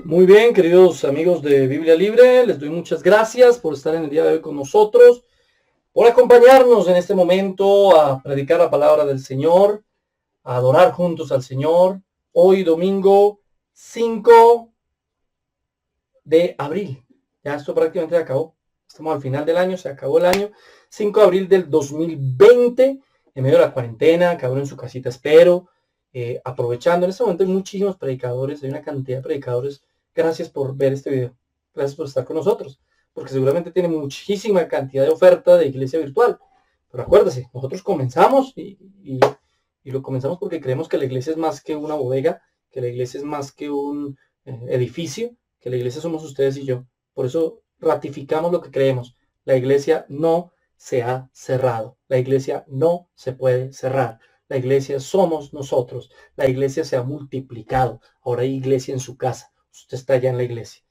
Muy bien, queridos amigos de Biblia Libre, les doy muchas gracias por estar en el día de hoy con nosotros, por acompañarnos en este momento a predicar la palabra del Señor, a adorar juntos al Señor. Hoy domingo 5 de abril. Ya esto prácticamente acabó. Estamos al final del año, se acabó el año. 5 de abril del 2020, en medio de la cuarentena, cada uno en su casita, espero. Aprovechando, en este momento hay muchísimos predicadores, hay una cantidad de predicadores. Gracias por ver este video. Gracias por estar con nosotros, porque seguramente tiene muchísima cantidad de oferta de iglesia virtual. Pero acuérdese, nosotros comenzamos y lo comenzamos porque creemos que la iglesia es más que una bodega, que la iglesia es más que un edificio, que la iglesia somos ustedes y yo. Por eso ratificamos lo que creemos. La iglesia no se ha cerrado. La iglesia no se puede cerrar. La iglesia somos nosotros. La iglesia se ha multiplicado. Ahora hay iglesia en su casa. Usted está allá en la iglesia.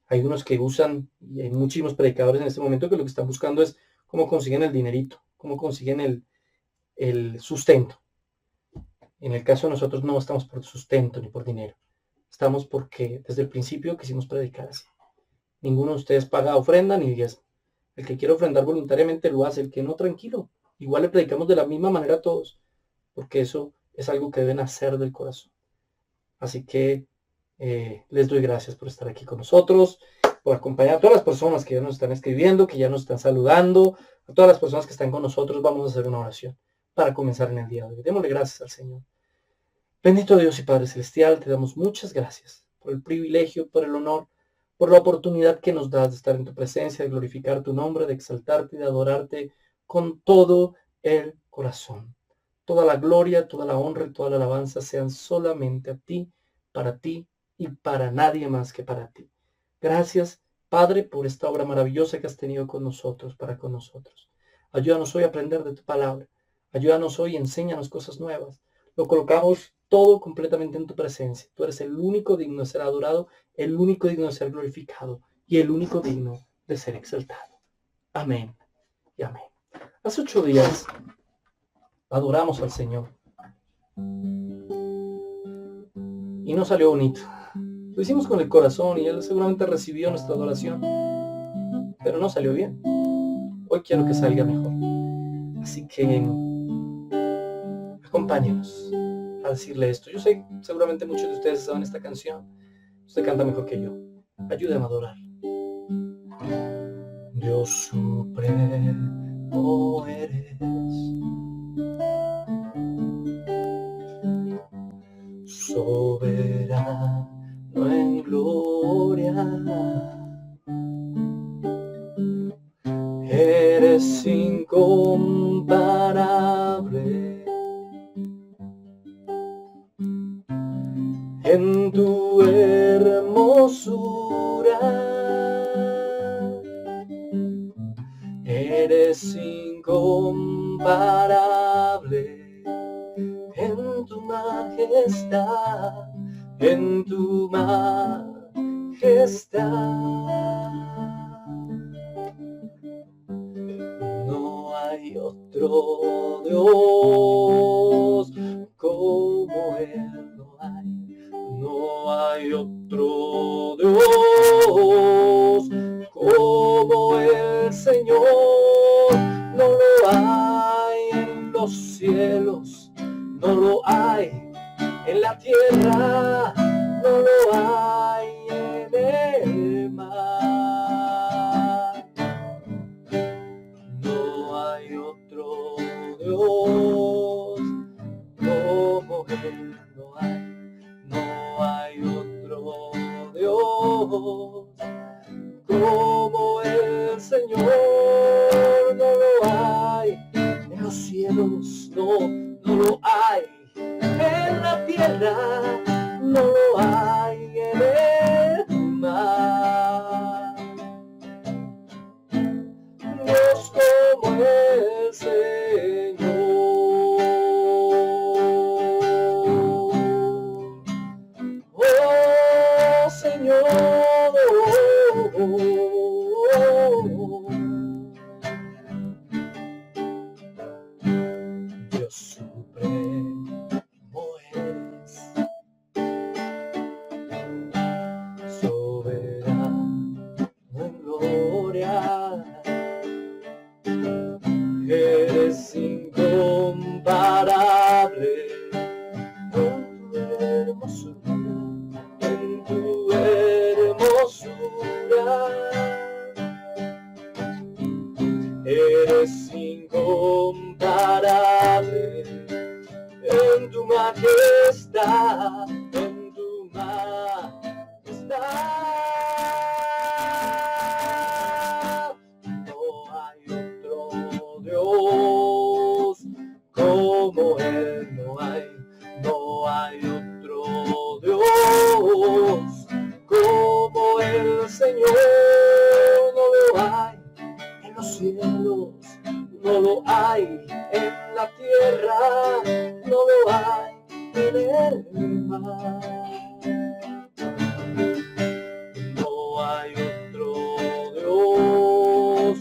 Hay unos que usan, y hay muchísimos predicadores en este momento que lo que están buscando es cómo consiguen el dinerito, cómo consiguen el sustento. En el caso de nosotros no estamos por sustento ni por dinero. Estamos porque desde el principio quisimos predicar así. Ninguno de ustedes paga ofrenda ni diezmo. El que quiere ofrendar voluntariamente lo hace, el que no, tranquilo. Igual le predicamos de la misma manera a todos, porque eso es algo que deben hacer del corazón. Así que les doy gracias por estar aquí con nosotros, por acompañar a todas las personas que ya nos están escribiendo, que ya nos están saludando, a todas las personas que están con nosotros. Vamos a hacer una oración para comenzar en el día de hoy. Démosle gracias al Señor. Bendito Dios y Padre Celestial, te damos muchas gracias por el privilegio, por el honor, por la oportunidad que nos das de estar en tu presencia, de glorificar tu nombre, de exaltarte y de adorarte con todo el corazón. Toda la gloria, toda la honra y toda la alabanza sean solamente a ti y para nadie más que para ti. Gracias, Padre, por esta obra maravillosa que has tenido con nosotros, para con nosotros. Ayúdanos hoy a aprender de tu palabra. Ayúdanos hoy, enséñanos cosas nuevas. Lo colocamos todo completamente en tu presencia. Tú eres el único digno de ser adorado, el único digno de ser glorificado y el único digno de ser exaltado. Amén y amén. Hace 8 días adoramos al Señor y no salió bonito. Lo hicimos con el corazón y Él seguramente recibió nuestra adoración, pero no salió bien. Hoy quiero que salga mejor. Así que acompáñenos a decirle esto. Yo sé, seguramente muchos de ustedes saben esta canción. Usted canta mejor que yo. Ayúdame a adorar. Dios supremo eres, soberano en gloria, eres incomparable en tu hermosura, eres incomparable en tu majestad, en tu majestad. No hay otro Dios como Él, no hay otro Dios como el Señor. No lo hay en los cielos, no lo hay en la tierra, no lo hay en el mar. No hay otro Dios como Él, no hay otro Dios como el Señor. No lo hay en los cielos, no lo hay en la tierra, no lo hay en el mar. Dios como el Señor. Oh Señor, Dios supremo eres, en tu majestad, en tu majestad. No hay otro Dios como Él, no hay otro Dios como el Señor. No lo hay en los cielos, no lo hay en la tierra, no lo hay en el mar. No hay otro Dios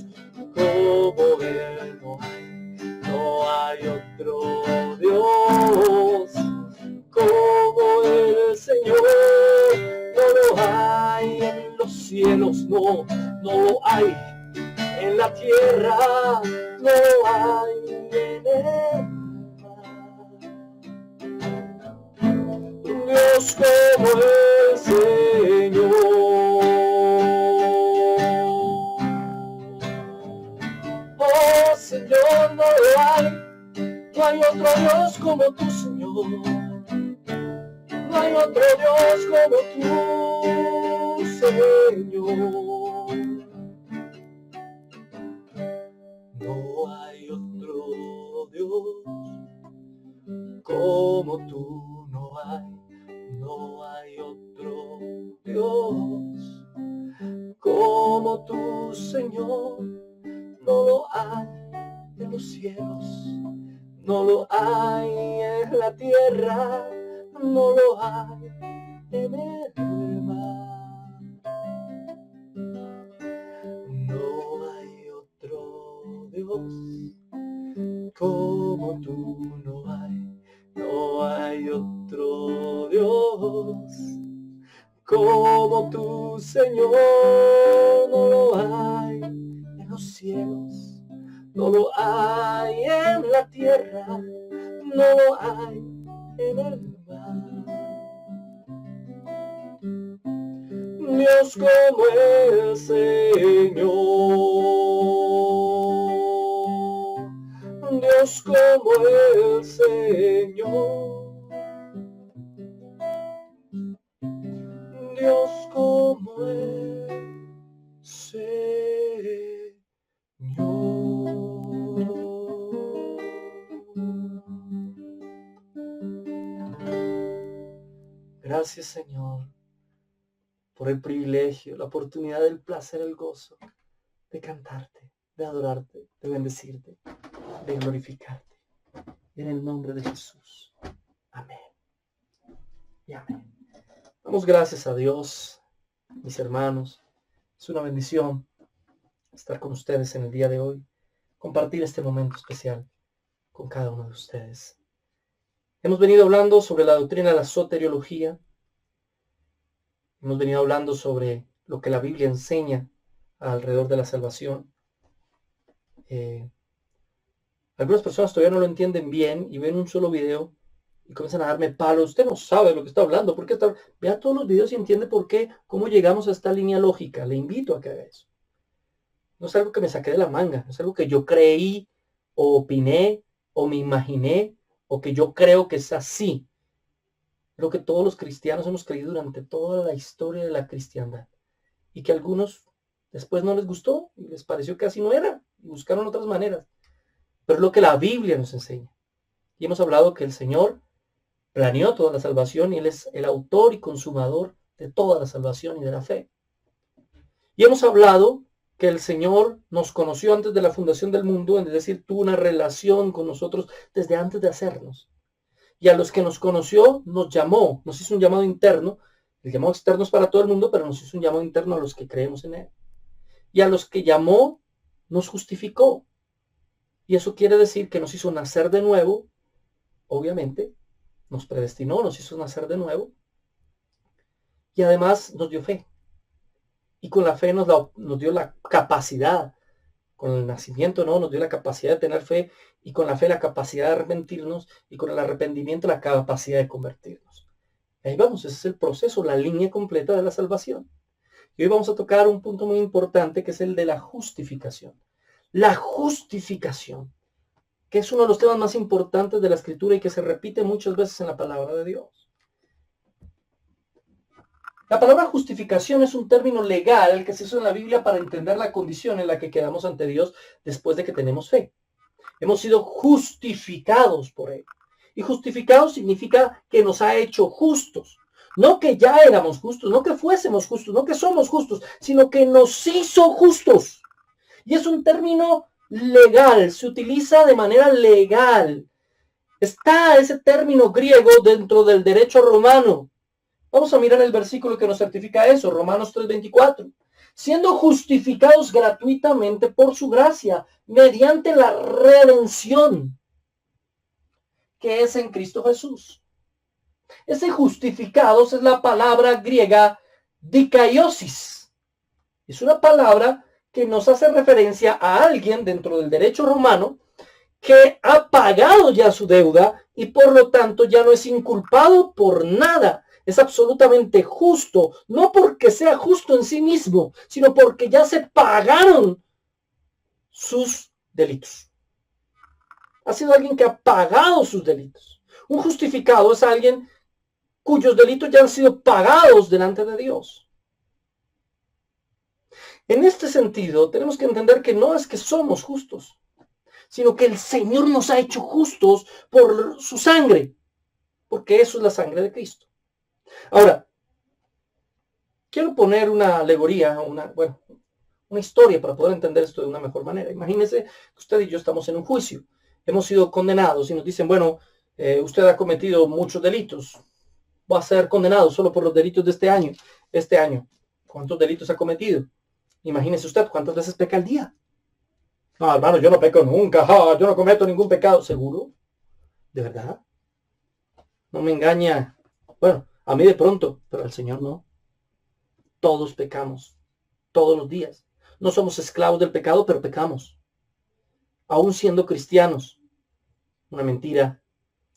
como Él, no hay otro Dios como el Señor. No lo hay en los cielos, no lo hay en la tierra, no hay en el mar. Dios como el Señor. Oh Señor, no hay otro Dios como tú, Señor. No hay otro Dios como tú, Señor. No hay otro Dios como tú, no hay otro Dios como tú, Señor. No lo hay en los cielos, no lo hay en la tierra, no lo hay en el mar. No hay otro Dios como tú, no hay otro Dios como tú, Señor. No lo hay en los cielos, no lo hay en la tierra, no lo hay en el mar. Dios como el Señor, Dios como el Señor, Dios como el Señor. Gracias, Señor, por el privilegio, la oportunidad, el placer, el gozo de cantarte, de adorarte, de bendecirte, de glorificarte. En el nombre de Jesús. Amén. Y amén. Damos gracias a Dios, mis hermanos. Es una bendición estar con ustedes en el día de hoy, compartir este momento especial con cada uno de ustedes. Hemos venido hablando sobre la doctrina de la soteriología. Hemos venido hablando sobre lo que la Biblia enseña alrededor de la salvación. Algunas personas todavía no lo entienden bien y ven un solo video y comienzan a darme palos. Usted no sabe lo que está hablando. ¿Por qué está? Vea todos los videos y entiende por qué, cómo llegamos a esta línea lógica. Le invito a que haga eso. No es algo que me saqué de la manga. No es algo que yo creí o opiné o me imaginé o que yo creo que es así. Lo que todos los cristianos hemos creído durante toda la historia de la cristiandad. Y que a algunos después no les gustó y les pareció que así no era. Y buscaron otras maneras. Pero es lo que la Biblia nos enseña. Y hemos hablado que el Señor planeó toda la salvación y Él es el autor y consumador de toda la salvación y de la fe. Y hemos hablado que el Señor nos conoció antes de la fundación del mundo, es decir, tuvo una relación con nosotros desde antes de hacernos. Y a los que nos conoció, nos llamó, nos hizo un llamado interno. El llamado externo es para todo el mundo, pero nos hizo un llamado interno a los que creemos en Él. Y a los que llamó, nos justificó. Y eso quiere decir que nos hizo nacer de nuevo, obviamente, nos predestinó, nos hizo nacer de nuevo, y además nos dio fe. Y con la fe nos dio la capacidad, con el nacimiento, ¿no? Nos dio la capacidad de tener fe, y con la fe la capacidad de arrepentirnos, y con el arrepentimiento la capacidad de convertirnos. Y ahí vamos, ese es el proceso, la línea completa de la salvación. Y hoy vamos a tocar un punto muy importante, que es el de la justificación. La justificación. que es uno de los temas más importantes de la Escritura y que se repite muchas veces en la palabra de Dios. La palabra justificación es un término legal que se usa en la Biblia para entender la condición en la que quedamos ante Dios después de que tenemos fe. Hemos sido justificados por Él. Y justificados significa que nos ha hecho justos. No que ya éramos justos, no que fuésemos justos, no que somos justos, sino que nos hizo justos. Y es un término legal, se utiliza de manera legal. Está ese término griego dentro del derecho romano. Vamos a mirar el versículo que nos certifica eso, Romanos 3:24. Siendo justificados gratuitamente por su gracia, mediante la redención que es en Cristo Jesús. Ese justificados es la palabra griega dikaiosis. Es una palabra que nos hace referencia a alguien dentro del derecho romano que ha pagado ya su deuda y por lo tanto ya no es inculpado por nada. Es absolutamente justo, no porque sea justo en sí mismo, sino porque ya se pagaron sus delitos. Ha sido alguien que ha pagado sus delitos. Un justificado es alguien cuyos delitos ya han sido pagados delante de Dios. En este sentido, tenemos que entender que no es que somos justos, sino que el Señor nos ha hecho justos por su sangre, porque eso es la sangre de Cristo. Ahora, quiero poner una alegoría, una historia para poder entender esto de una mejor manera. Imagínense que usted y yo estamos en un juicio. Hemos sido condenados y nos dicen, bueno, usted ha cometido muchos delitos. Va a ser condenado solo por los delitos de este año. Este año, ¿cuántos delitos ha cometido? Imagínese usted cuántas veces peca al día. No, hermano, yo no peco nunca. Yo no cometo ningún pecado. ¿Seguro? ¿De verdad? No me engaña. Bueno, a mí de pronto, pero al Señor no. Todos pecamos, todos los días. No somos esclavos del pecado, pero pecamos. Aún siendo cristianos. Una mentira.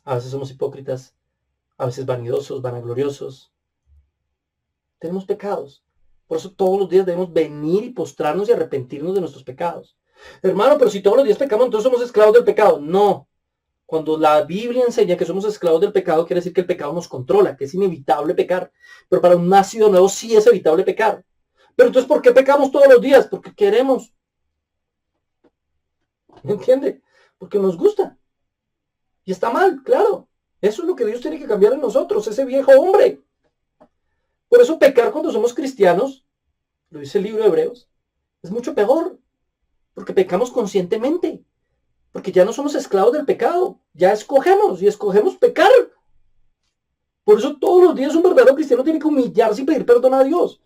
A veces somos hipócritas. A veces vanidosos, vanagloriosos. Tenemos pecados. Por eso todos los días debemos venir y postrarnos y arrepentirnos de nuestros pecados. Hermano, pero si todos los días pecamos, entonces somos esclavos del pecado. No. Cuando la Biblia enseña que somos esclavos del pecado, quiere decir que el pecado nos controla, que es inevitable pecar. Pero para un nacido nuevo sí es evitable pecar. Pero entonces, ¿por qué pecamos todos los días? Porque queremos. ¿Me entiende? Porque nos gusta. Y está mal, claro. Eso es lo que Dios tiene que cambiar en nosotros, ese viejo hombre. Por eso pecar cuando somos cristianos, lo dice el libro de Hebreos, es mucho peor. Porque pecamos conscientemente. Porque ya no somos esclavos del pecado. Ya escogemos y escogemos pecar. Por eso todos los días un verdadero cristiano tiene que humillarse y pedir perdón a Dios.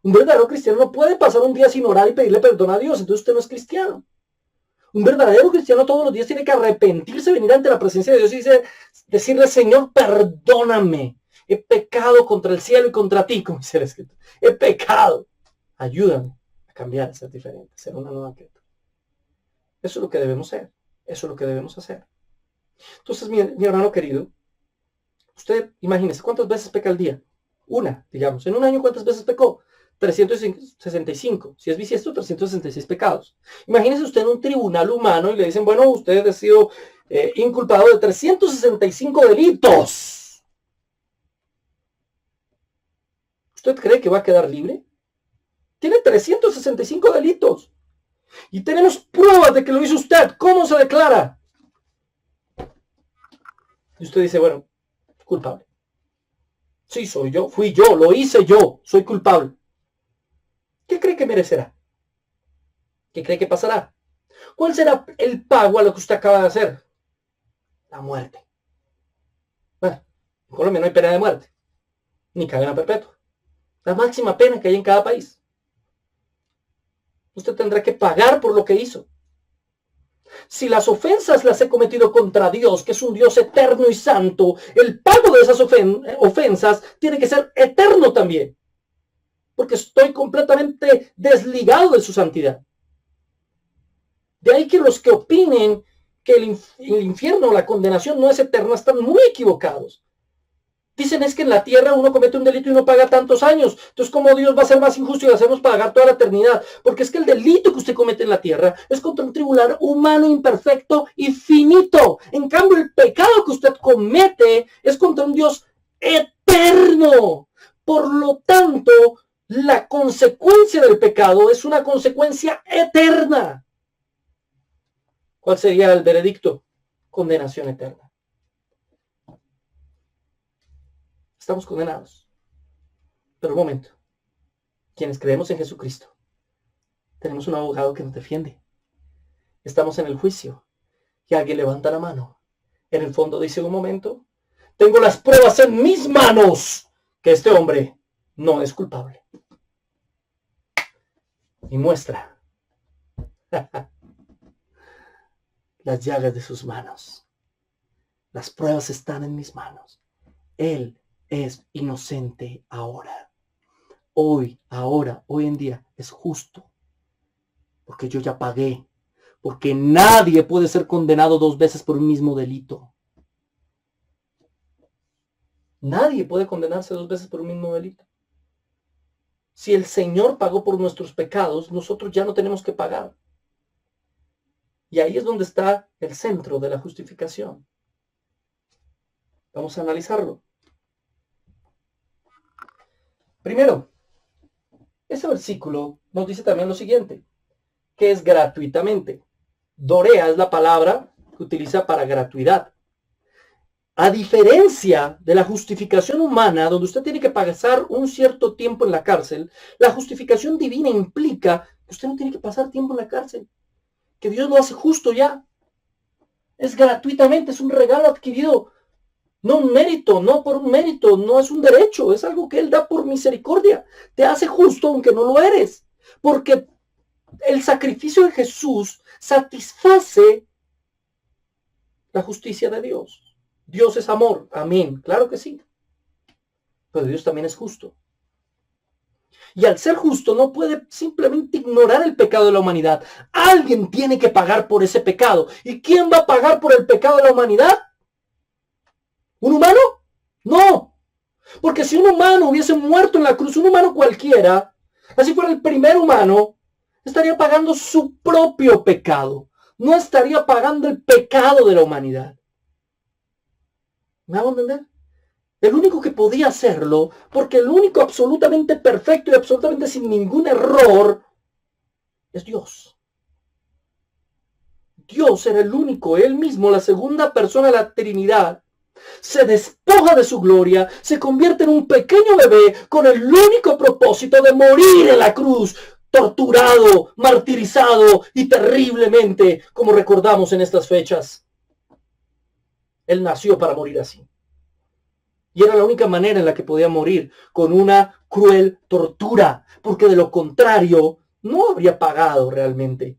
Un verdadero cristiano no puede pasar un día sin orar y pedirle perdón a Dios. Entonces usted no es cristiano. Un verdadero cristiano todos los días tiene que arrepentirse, venir ante la presencia de Dios y decirle, Señor, perdóname. He pecado contra el cielo y contra ti, como dice el escrito. He pecado. Ayúdame a cambiar, a ser diferente, a ser una nueva criatura. Eso es lo que debemos ser. Eso es lo que debemos hacer. Entonces, mi hermano querido, usted imagínese, ¿cuántas veces peca al día? Una, digamos. En un año, ¿cuántas veces pecó? 365. Si es bisiesto, 366 pecados. Imagínese usted en un tribunal humano y le dicen, bueno, usted ha sido inculpado de 365 delitos. ¿Usted cree que va a quedar libre? Tiene 365 delitos. Y tenemos pruebas de que lo hizo usted. ¿Cómo se declara? Y usted dice, bueno, culpable. Sí, soy yo, fui yo, lo hice yo, soy culpable. ¿Qué cree que merecerá? ¿Qué cree que pasará? ¿Cuál será el pago a lo que usted acaba de hacer? La muerte. Bueno, en Colombia no hay pena de muerte, ni cadena perpetua. La máxima pena que hay en cada país. Usted tendrá que pagar por lo que hizo. Si las ofensas las he cometido contra Dios, que es un Dios eterno y santo, el pago de esas ofensas tiene que ser eterno también. Porque estoy completamente desligado de su santidad. De ahí que los que opinen que el infierno o la condenación no es eterna están muy equivocados. Dicen es que en la tierra uno comete un delito y no paga tantos años. Entonces, ¿cómo Dios va a ser más injusto y hacernos pagar toda la eternidad? Porque es que el delito que usted comete en la tierra es contra un tribunal humano, imperfecto y finito. En cambio, el pecado que usted comete es contra un Dios eterno. Por lo tanto, la consecuencia del pecado es una consecuencia eterna. ¿Cuál sería el veredicto? Condenación eterna. Estamos condenados. Pero un momento. Quienes creemos en Jesucristo, tenemos un abogado que nos defiende. Estamos en el juicio y alguien levanta la mano. En el fondo dice: un momento, tengo las pruebas en mis manos que este hombre no es culpable. Y muestra las llagas de sus manos. Las pruebas están en mis manos. Él es inocente ahora. Hoy en día es justo. Porque yo ya pagué. Porque nadie puede ser condenado 2 veces por un mismo delito. Nadie puede condenarse 2 veces por un mismo delito. Si el Señor pagó por nuestros pecados, nosotros ya no tenemos que pagar. Y ahí es donde está el centro de la justificación. Vamos a analizarlo. Primero, ese versículo nos dice también lo siguiente, que es gratuitamente. Dorea es la palabra que utiliza para gratuidad. A diferencia de la justificación humana, donde usted tiene que pasar un cierto tiempo en la cárcel, la justificación divina implica que usted no tiene que pasar tiempo en la cárcel, que Dios lo hace justo ya. Es gratuitamente, es un regalo adquirido, no un mérito, no por un mérito, no es un derecho, es algo que Él da por misericordia. Te hace justo aunque no lo eres, porque el sacrificio de Jesús satisface la justicia de Dios. Dios es amor, amén, claro que sí. Pero Dios también es justo. Y al ser justo no puede simplemente ignorar el pecado de la humanidad. Alguien tiene que pagar por ese pecado. ¿Y quién va a pagar por el pecado de la humanidad? ¿Un humano? No. Porque si un humano hubiese muerto en la cruz, un humano cualquiera, así fuera el primer humano, estaría pagando su propio pecado. No estaría pagando el pecado de la humanidad. ¿Me hago entender? El único que podía hacerlo, porque el único absolutamente perfecto y absolutamente sin ningún error, es Dios. Dios era el único, Él mismo, la segunda persona de la Trinidad, se despoja de su gloria, se convierte en un pequeño bebé con el único propósito de morir en la cruz, torturado, martirizado y terriblemente, como recordamos en estas fechas. Él nació para morir así. Y era la única manera en la que podía morir, con una cruel tortura, porque de lo contrario no habría pagado realmente.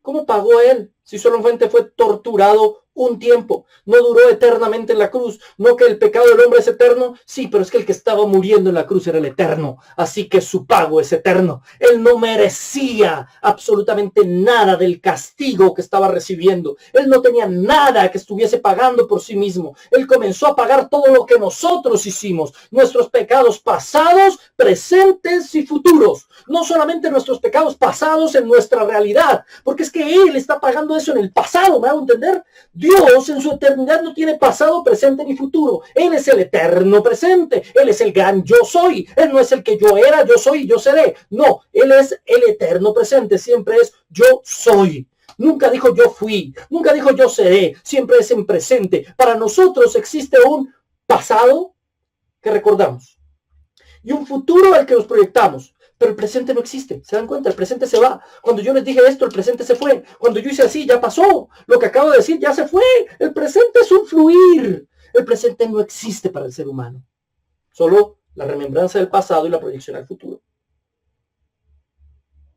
¿Cómo pagó Él si solamente fue torturado un tiempo? No duró eternamente en la cruz. No que el pecado del hombre es eterno. Sí, pero es que el que estaba muriendo en la cruz era el eterno. Así que su pago es eterno. Él no merecía absolutamente nada del castigo que estaba recibiendo. Él no tenía nada que estuviese pagando por sí mismo. Él comenzó a pagar todo lo que nosotros hicimos. Nuestros pecados pasados, presentes y futuros. No solamente nuestros pecados pasados en nuestra realidad. Porque es que Él está pagando eso en el pasado. ¿Me hago entender? Dios en su eternidad no tiene pasado, presente ni futuro. Él es el eterno presente. Él es el gran yo soy. Él no es el que yo era, yo soy y yo seré. No, Él es el eterno presente. Siempre es yo soy. Nunca dijo yo fui. Nunca dijo yo seré. Siempre es en presente. Para nosotros existe un pasado que recordamos y un futuro al que nos proyectamos. Pero el presente no existe, ¿se dan cuenta? El presente se va. Cuando yo les dije esto, el presente se fue. Cuando yo hice así, ya pasó. Lo que acabo de decir ya se fue. El presente es un fluir. El presente no existe para el ser humano. Solo la remembranza del pasado y la proyección al futuro.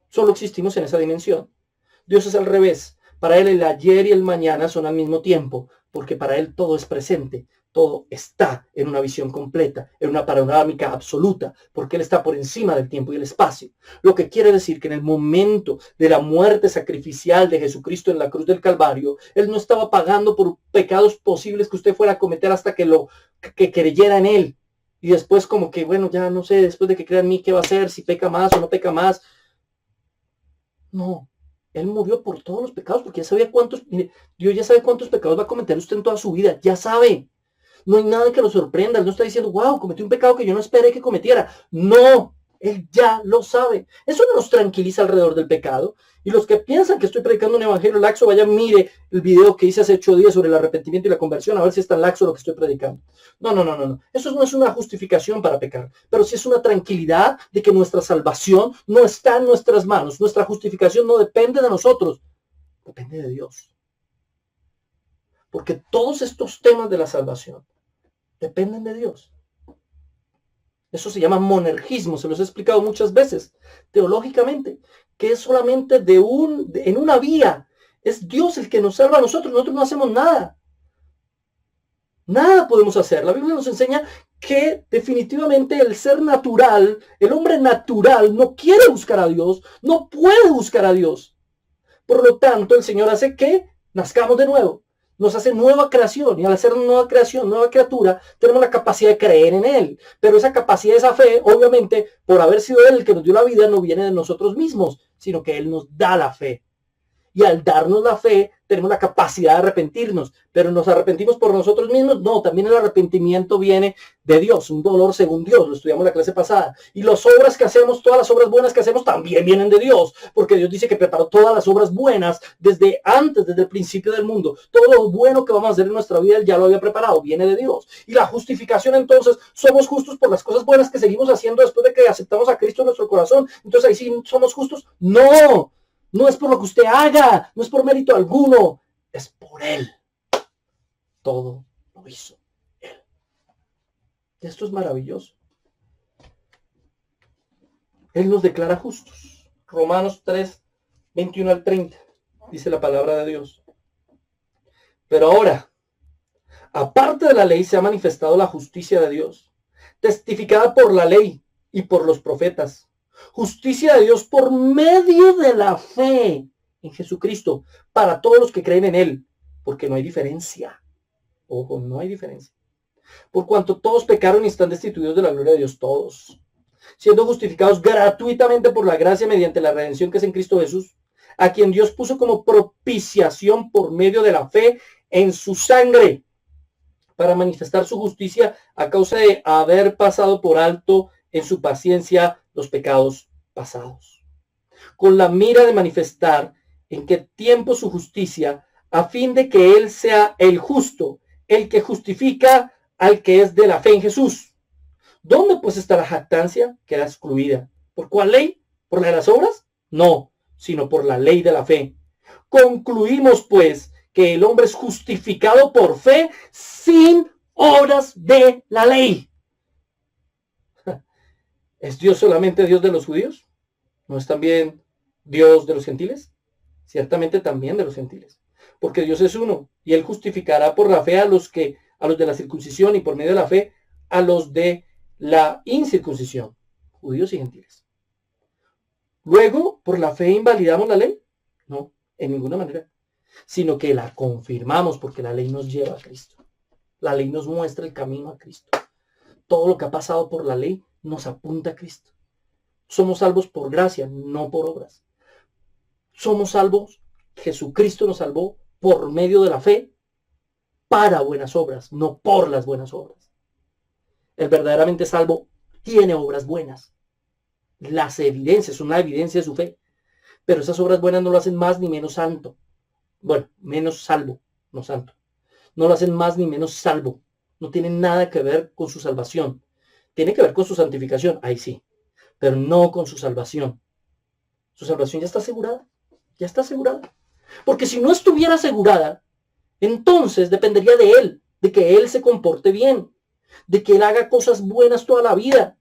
Solo existimos en esa dimensión. Dios es al revés. Para Él el ayer y el mañana son al mismo tiempo, porque para Él todo es presente. Todo está en una visión completa, en una panorámica absoluta, porque Él está por encima del tiempo y el espacio. Lo que quiere decir que en el momento de la muerte sacrificial de Jesucristo en la cruz del Calvario, Él no estaba pagando por pecados posibles que usted fuera a cometer hasta que lo que creyera en él. Y después como que, bueno, ya no sé, después de que crea en mí, ¿qué va a hacer? Si peca más o no peca más. No, él murió por todos los pecados porque ya sabía cuántos, mire, Dios ya sabe cuántos pecados va a cometer usted en toda su vida, ya sabe. No hay nada que lo sorprenda, él no está diciendo, wow, cometí un pecado que yo no esperé que cometiera. No, él ya lo sabe. Eso no nos tranquiliza alrededor del pecado. Y los que piensan que estoy predicando un evangelio laxo, vaya, mire el video que hice hace 8 días sobre el arrepentimiento y la conversión, a ver si es tan laxo lo que estoy predicando. No. Eso no es una justificación para pecar, pero sí es una tranquilidad de que nuestra salvación no está en nuestras manos. Nuestra justificación no depende de nosotros, depende de Dios. Porque todos estos temas de la salvación dependen de Dios. Eso se llama monergismo, se los he explicado muchas veces, teológicamente, que es solamente en una vía. Es Dios el que nos salva a nosotros no hacemos nada. Nada podemos hacer. La Biblia nos enseña que definitivamente el ser natural, el hombre natural, no quiere buscar a Dios, no puede buscar a Dios. Por lo tanto, el Señor hace que nazcamos de nuevo. Nos hace nueva creación, y al hacer nueva creación, nueva criatura, tenemos la capacidad de creer en Él. Pero esa capacidad, esa fe, obviamente, por haber sido Él el que nos dio la vida, no viene de nosotros mismos, sino que Él nos da la fe. Y al darnos la fe, tenemos la capacidad de arrepentirnos. Pero nos arrepentimos por nosotros mismos. No, también el arrepentimiento viene de Dios, un dolor según Dios. Lo estudiamos en la clase pasada. Y las obras que hacemos, todas las obras buenas que hacemos, también vienen de Dios. Porque Dios dice que preparó todas las obras buenas desde antes, desde el principio del mundo. Todo lo bueno que vamos a hacer en nuestra vida, Él ya lo había preparado, viene de Dios. Y la justificación, entonces, somos justos por las cosas buenas que seguimos haciendo después de que aceptamos a Cristo en nuestro corazón. Entonces ahí sí somos justos. No. No es por lo que usted haga, no es por mérito alguno, es por Él. Todo lo hizo Él. Esto es maravilloso. Él nos declara justos. Romanos 3, 21 al 30, dice la palabra de Dios. Pero ahora, aparte de la ley, se ha manifestado la justicia de Dios, testificada por la ley y por los profetas. Justicia de Dios por medio de la fe en Jesucristo para todos los que creen en Él, porque no hay diferencia. Ojo, no hay diferencia. Por cuanto todos pecaron y están destituidos de la gloria de Dios, todos, siendo justificados gratuitamente por la gracia mediante la redención que es en Cristo Jesús, a quien Dios puso como propiciación por medio de la fe en su sangre, para manifestar su justicia a causa de haber pasado por alto en su paciencia los pecados pasados, con la mira de manifestar en qué tiempo su justicia, a fin de que Él sea el justo, el que justifica al que es de la fe en Jesús. ¿Dónde pues está la jactancia? Queda excluida. ¿Por cuál ley? ¿Por la de las obras? No, sino por la ley de la fe. Concluimos pues que el hombre es justificado por fe sin obras de la ley. ¿Es Dios solamente Dios de los judíos? ¿No es también Dios de los gentiles? Ciertamente también de los gentiles. Porque Dios es uno y Él justificará por la fe a los de la circuncisión y por medio de la fe a los de la incircuncisión, judíos y gentiles. Luego, ¿por la fe invalidamos la ley? No, en ninguna manera. Sino que la confirmamos porque la ley nos lleva a Cristo. La ley nos muestra el camino a Cristo. Todo lo que ha pasado por la ley nos apunta a Cristo. Somos salvos por gracia, no por obras. Somos salvos, Jesucristo nos salvó por medio de la fe para buenas obras, no por las buenas obras. El verdaderamente salvo tiene obras buenas. Las evidencias son una evidencia de su fe. Pero esas obras buenas no lo hacen más ni menos santo. Bueno, menos salvo, no santo. No lo hacen más ni menos salvo. No tienen nada que ver con su salvación. Tiene que ver con su santificación, ahí sí. Pero no con su salvación. Su salvación ya está asegurada. Ya está asegurada. Porque si no estuviera asegurada, entonces dependería de Él, de que Él se comporte bien, de que Él haga cosas buenas toda la vida.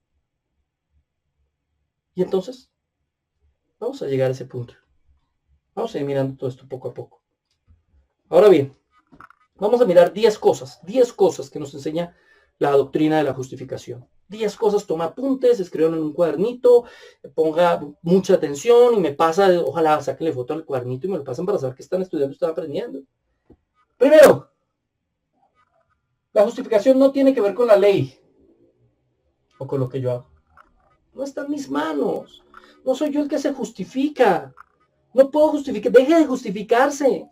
Y entonces, vamos a llegar a ese punto. Vamos a ir mirando todo esto poco a poco. Ahora bien, vamos a mirar 10 cosas que nos enseña la doctrina de la justificación. 10 cosas, toma apuntes, escríbanlo en un cuadernito, ponga mucha atención y me pasa, ojalá sáquenle foto al cuadernito y me lo pasen para saber qué están estudiando, están aprendiendo. Primero, La justificación no tiene que ver con la ley o con lo que yo hago. No está en mis manos. No soy yo el que se justifica. No puedo justificar. Deje de justificarse.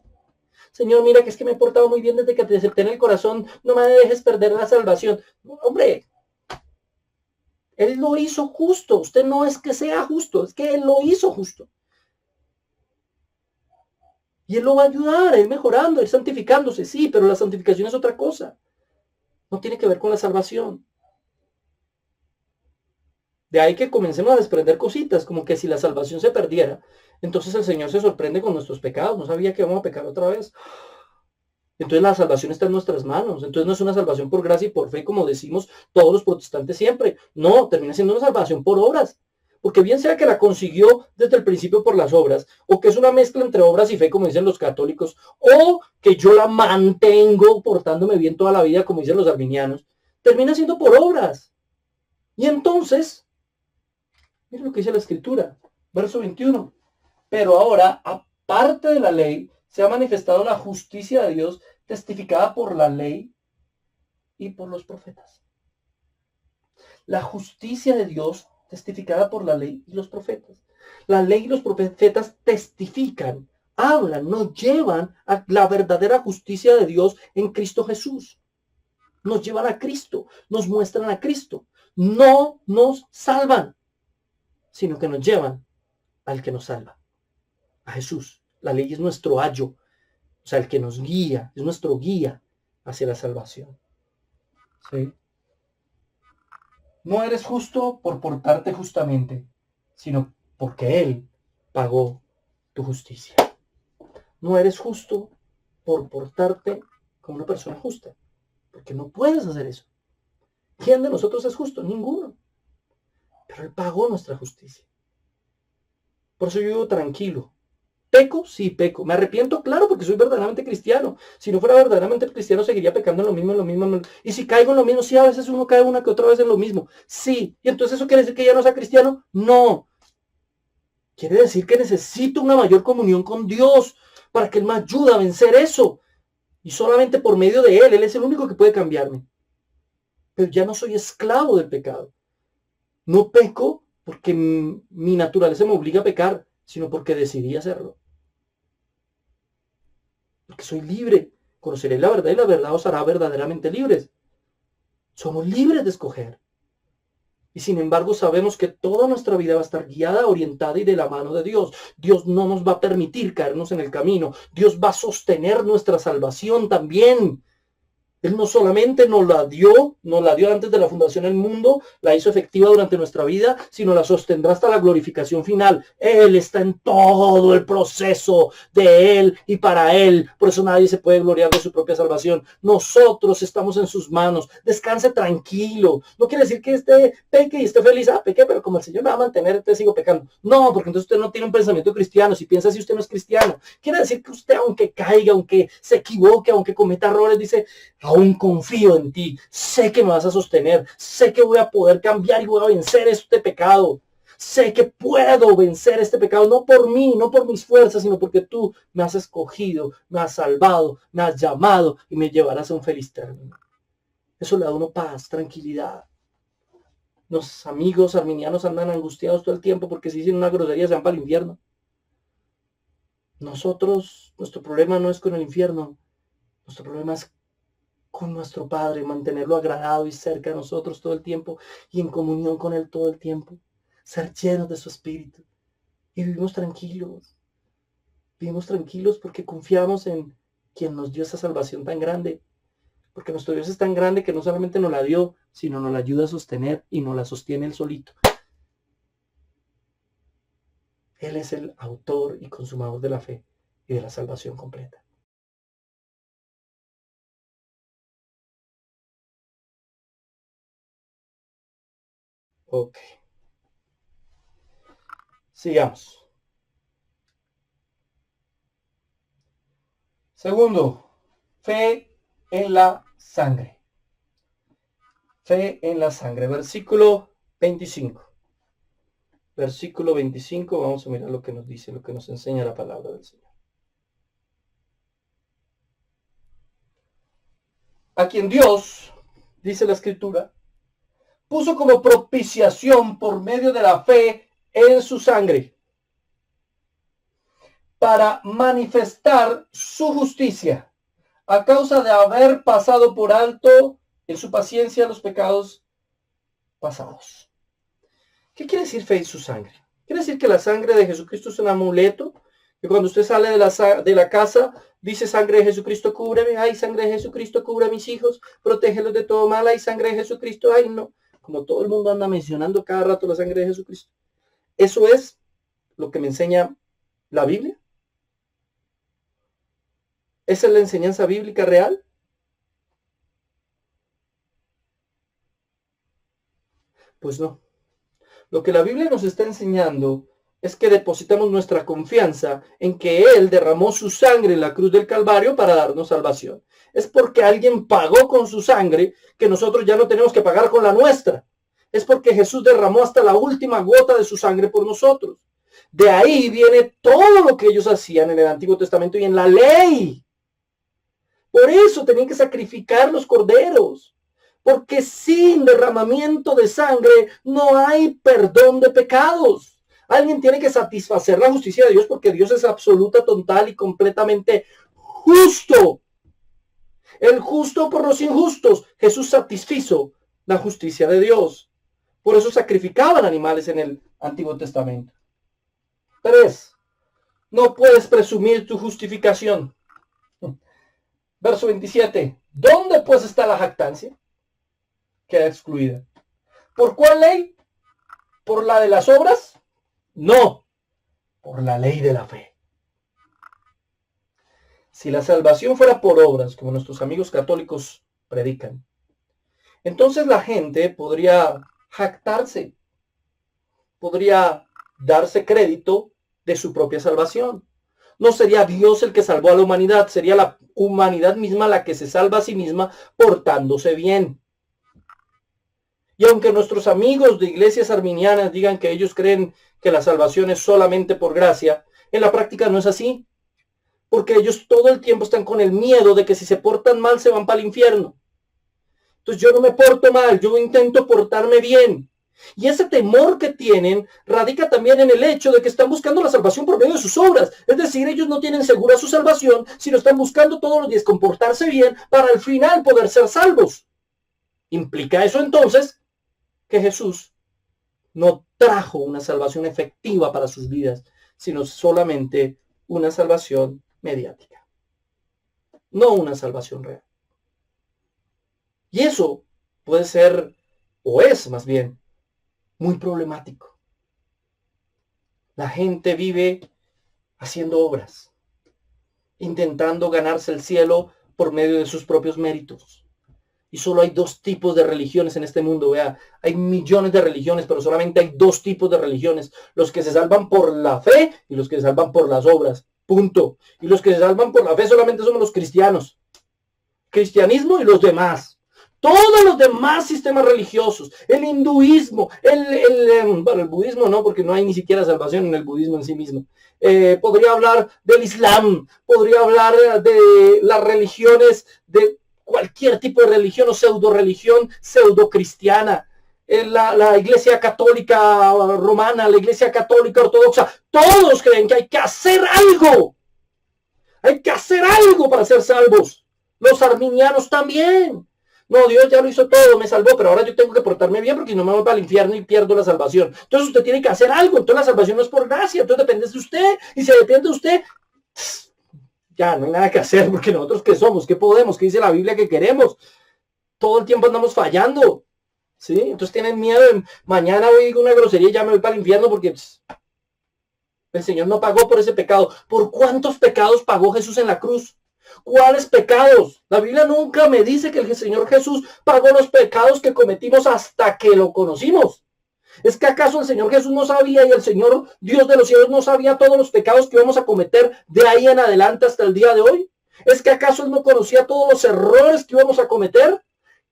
Señor, mira que es que me he portado muy bien desde que te acepté en el corazón. No me dejes perder la salvación. No, hombre, Él lo hizo justo. Usted no es que sea justo, es que Él lo hizo justo. Y Él lo va a ayudar a ir mejorando, a ir santificándose. Sí, pero la santificación es otra cosa. No tiene que ver con la salvación. De ahí que comencemos a desprender cositas, como que si la salvación se perdiera, entonces el Señor se sorprende con nuestros pecados. No sabía que vamos a pecar otra vez. Entonces la salvación está en nuestras manos. Entonces no es una salvación por gracia y por fe, como decimos todos los protestantes siempre. No, termina siendo una salvación por obras. Porque bien sea que la consiguió desde el principio por las obras, o que es una mezcla entre obras y fe, como dicen los católicos, o que yo la mantengo portándome bien toda la vida, como dicen los arminianos, termina siendo por obras. Y entonces, miren lo que dice la Escritura, verso 21. Pero ahora, aparte de la ley, se ha manifestado la justicia de Dios testificada por la ley y por los profetas. La justicia de Dios testificada por la ley y los profetas. La ley y los profetas testifican, hablan, nos llevan a la verdadera justicia de Dios en Cristo Jesús. Nos llevan a Cristo, nos muestran a Cristo. No nos salvan, sino que nos llevan al que nos salva, a Jesús. La ley es nuestro ayo, o sea, el que nos guía, es nuestro guía hacia la salvación. ¿Sí? No eres justo por portarte justamente, sino porque Él pagó tu justicia. No eres justo por portarte como una persona justa, porque no puedes hacer eso. ¿Quién de nosotros es justo? Ninguno. Pero Él pagó nuestra justicia. Por eso yo vivo tranquilo. ¿Peco? Sí, peco. ¿Me arrepiento? Claro, porque soy verdaderamente cristiano. Si no fuera verdaderamente cristiano, seguiría pecando en lo mismo, en lo mismo. Y si caigo en lo mismo, sí, a veces uno cae una que otra vez en lo mismo. Sí. ¿Y entonces eso quiere decir que ya no sea cristiano? No. Quiere decir que necesito una mayor comunión con Dios para que Él me ayude a vencer eso. Y solamente por medio de Él es el único que puede cambiarme. Pero ya no soy esclavo del pecado. No peco porque mi naturaleza me obliga a pecar, sino porque decidí hacerlo. Porque soy libre. Conoceréis la verdad y la verdad os hará verdaderamente libres. Somos libres de escoger. Y sin embargo sabemos que toda nuestra vida va a estar guiada, orientada y de la mano de Dios. Dios no nos va a permitir caernos en el camino. Dios va a sostener nuestra salvación también. Él no solamente nos la dio antes de la fundación del mundo, la hizo efectiva durante nuestra vida, sino la sostendrá hasta la glorificación final. Él está en todo el proceso de Él y para Él. Por eso nadie se puede gloriar de su propia salvación. Nosotros estamos en sus manos. Descanse tranquilo. No quiere decir que esté peque y esté feliz. Ah, peque, pero como el Señor me va a mantener, te sigo pecando. No, porque entonces usted no tiene un pensamiento cristiano. Si piensa así, usted no es cristiano. Quiere decir que usted, aunque caiga, aunque se equivoque, aunque cometa errores, dice, aún confío en ti, sé que me vas a sostener, sé que voy a poder cambiar y voy a vencer este pecado. Sé que puedo vencer este pecado, no por mí, no por mis fuerzas, sino porque tú me has escogido, me has salvado, me has llamado y me llevarás a un feliz término. Eso le da a uno paz, tranquilidad. Los amigos arminianos andan angustiados todo el tiempo porque si dicen una grosería se van para el infierno. Nosotros, nuestro problema no es con el infierno, nuestro problema es con nuestro Padre, mantenerlo agradado y cerca de nosotros todo el tiempo y en comunión con Él todo el tiempo, ser llenos de su Espíritu. Y vivimos tranquilos porque confiamos en quien nos dio esa salvación tan grande, porque nuestro Dios es tan grande que no solamente nos la dio, sino nos la ayuda a sostener y nos la sostiene Él solito. Él es el autor y consumador de la fe y de la salvación completa. Ok, sigamos. Segundo, fe en la sangre. Fe en la sangre. Versículo 25. Versículo 25. Vamos a mirar lo que nos dice, lo que nos enseña la palabra del Señor. a quien Dios, dice la Escritura, puso como propiciación por medio de la fe en su sangre, para manifestar su justicia, a causa de haber pasado por alto en su paciencia los pecados pasados. ¿Qué quiere decir fe en su sangre? Quiere decir que la sangre de Jesucristo es un amuleto, que cuando usted sale de la casa, dice sangre de Jesucristo, cúbreme, ay, sangre de Jesucristo, cubre a mis hijos, protégelos de todo mal, ay, sangre de Jesucristo, ay, no. Como todo el mundo anda mencionando cada rato la sangre de Jesucristo. Eso es lo que me enseña la Biblia. ¿Esa es la enseñanza bíblica real? Pues no. Lo que la Biblia nos está enseñando es que depositamos nuestra confianza en que Él derramó su sangre en la cruz del Calvario para darnos salvación. Es porque alguien pagó con su sangre que nosotros ya no tenemos que pagar con la nuestra. Es porque Jesús derramó hasta la última gota de su sangre por nosotros. De ahí viene todo lo que ellos hacían en el Antiguo Testamento y en la ley. Por eso tenían que sacrificar los corderos. Porque sin derramamiento de sangre no hay perdón de pecados. Alguien tiene que satisfacer la justicia de Dios porque Dios es absoluta, total y completamente justo. El justo por los injustos. Jesús satisfizo la justicia de Dios. Por eso sacrificaban animales en el Antiguo Testamento. 3. No puedes presumir tu justificación. Verso 27. ¿Dónde pues está la jactancia? Queda excluida. ¿Por cuál ley? ¿Por la de las obras? No, por la ley de la fe. Si la salvación fuera por obras, como nuestros amigos católicos predican, entonces la gente podría jactarse, podría darse crédito de su propia salvación. No sería Dios el que salvó a la humanidad, sería la humanidad misma la que se salva a sí misma portándose bien. Y aunque nuestros amigos de iglesias arminianas digan que ellos creen que la salvación es solamente por gracia, en la práctica no es así. Porque ellos todo el tiempo están con el miedo de que si se portan mal se van para el infierno. Entonces yo no me porto mal, yo intento portarme bien. Y ese temor que tienen radica también en el hecho de que están buscando la salvación por medio de sus obras. Es decir, ellos no tienen segura su salvación, sino están buscando todos los días comportarse bien para al final poder ser salvos. ¿Implica eso entonces que Jesús no trajo una salvación efectiva para sus vidas, sino solamente una salvación mediática? No una salvación real. Y eso puede ser, o es más bien, muy problemático. La gente vive haciendo obras, intentando ganarse el cielo por medio de sus propios méritos. Y solo hay dos tipos de religiones en este mundo. Vea, hay millones de religiones, pero solamente hay dos tipos de religiones. Los que se salvan por la fe y los que se salvan por las obras. Punto. Y los que se salvan por la fe solamente somos los cristianos. Cristianismo y los demás. Todos los demás sistemas religiosos, el hinduismo, bueno, el budismo no, porque no hay ni siquiera salvación en el budismo en sí mismo. Podría hablar del islam, podría hablar de las religiones, de cualquier tipo de religión o pseudo-religión, pseudo-cristiana. La iglesia católica romana, la iglesia católica ortodoxa, todos creen que hay que hacer algo. Hay que hacer algo para ser salvos. Los arminianos también. No, Dios ya lo hizo todo, me salvó, pero ahora yo tengo que portarme bien porque si no me voy para el infierno y pierdo la salvación. Entonces usted tiene que hacer algo, entonces la salvación no es por gracia, entonces depende de usted, y si depende de usted, ya no hay nada que hacer, porque nosotros ¿qué somos? ¿Qué podemos? ¿Qué dice la Biblia que queremos? Todo el tiempo andamos fallando, ¿sí? Entonces tienen miedo, mañana voy a una grosería y ya me voy para el infierno porque el Señor no pagó por ese pecado. ¿Por cuántos pecados pagó Jesús en la cruz? ¿Cuáles pecados? La Biblia nunca me dice que el Señor Jesús pagó los pecados que cometimos hasta que lo conocimos. ¿Es que acaso el Señor Jesús no sabía y el Señor Dios de los cielos no sabía todos los pecados que íbamos a cometer de ahí en adelante hasta el día de hoy? ¿Es que acaso Él no conocía todos los errores que íbamos a cometer?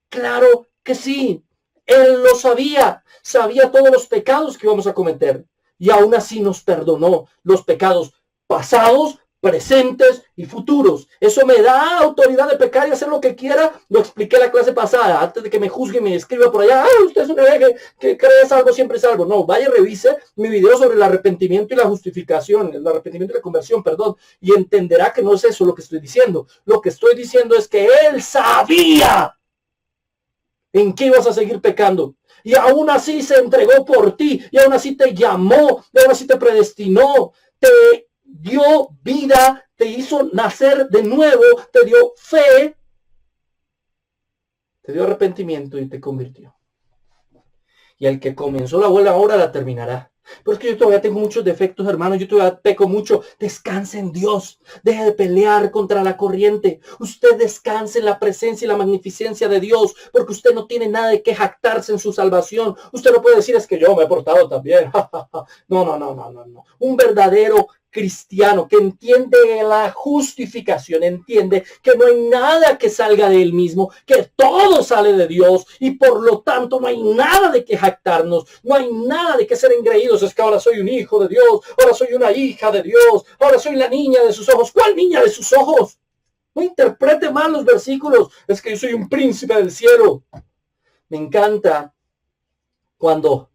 Claro que sí. Él lo sabía. Sabía todos los pecados que íbamos a cometer. Y aún así nos perdonó los pecados pasados, presentes y futuros. Eso me da autoridad de pecar y hacer lo que quiera. Lo expliqué la clase pasada, antes de que me juzgue y me escriba por allá, ay, usted es un hereje que cree salvo, siempre salvo. No, vaya y revise mi video sobre el arrepentimiento y la justificación, el arrepentimiento y la conversión, perdón, y entenderá que no es eso lo que estoy diciendo. Lo que estoy diciendo es que él sabía en qué ibas a seguir pecando. Y aún así se entregó por ti, y aún así te llamó, y aún así te predestinó, te dio vida, te hizo nacer de nuevo, te dio fe, te dio arrepentimiento y te convirtió. Y el que comenzó la buena obra la terminará. Pero es que yo todavía tengo muchos defectos, hermanos. Yo todavía peco mucho. Descanse en Dios. Deje de pelear contra la corriente. Usted descanse en la presencia y la magnificencia de Dios. Porque usted no tiene nada de que jactarse en su salvación. Usted no puede decir, es que yo me he portado también. No. Un verdadero cristiano que entiende la justificación, entiende que no hay nada que salga de él mismo, que todo sale de Dios y por lo tanto no hay nada de que jactarnos, no hay nada de que ser engreídos. Es que ahora soy un hijo de Dios, ahora soy una hija de Dios, ahora soy la niña de sus ojos. ¿Cuál niña de sus ojos? No interprete mal los versículos. Es que yo soy un príncipe del cielo. Me encanta cuando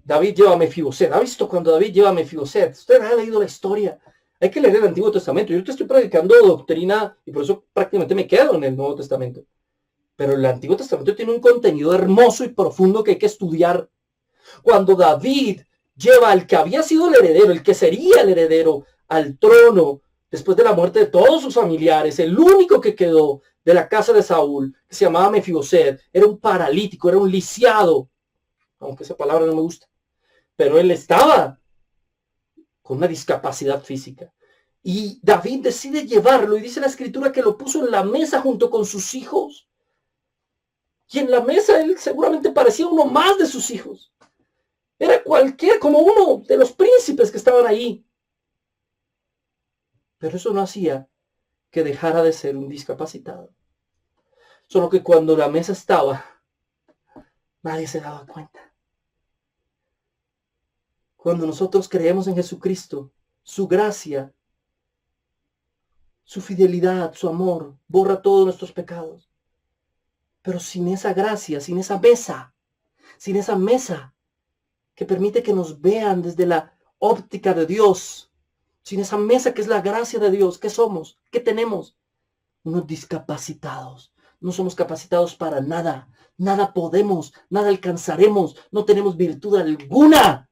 David lleva a Mefiboset. ¿Ha visto cuando David lleva a Mefiboset? Usted ha leído la historia. Hay que leer el Antiguo Testamento. Yo te estoy predicando doctrina y por eso prácticamente me quedo en el Nuevo Testamento. Pero el Antiguo Testamento tiene un contenido hermoso y profundo que hay que estudiar. Cuando David lleva al que había sido el heredero, el que sería el heredero al trono, después de la muerte de todos sus familiares, el único que quedó de la casa de Saúl, que se llamaba Mefiboset, era un paralítico, era un lisiado. Aunque esa palabra no me gusta, pero él estaba con una discapacidad física. Y David decide llevarlo y dice la escritura que lo puso en la mesa junto con sus hijos. Y en la mesa él seguramente parecía uno más de sus hijos. Era como uno de los príncipes que estaban ahí. Pero eso no hacía que dejara de ser un discapacitado. Solo que cuando la mesa estaba, nadie se daba cuenta. Cuando nosotros creemos en Jesucristo, su gracia, su fidelidad, su amor, borra todos nuestros pecados. Pero sin esa gracia, sin esa mesa que permite que nos vean desde la óptica de Dios, sin esa mesa que es la gracia de Dios, ¿qué somos? ¿Qué tenemos? Unos discapacitados. No somos capacitados para nada. Nada podemos, nada alcanzaremos. No tenemos virtud alguna.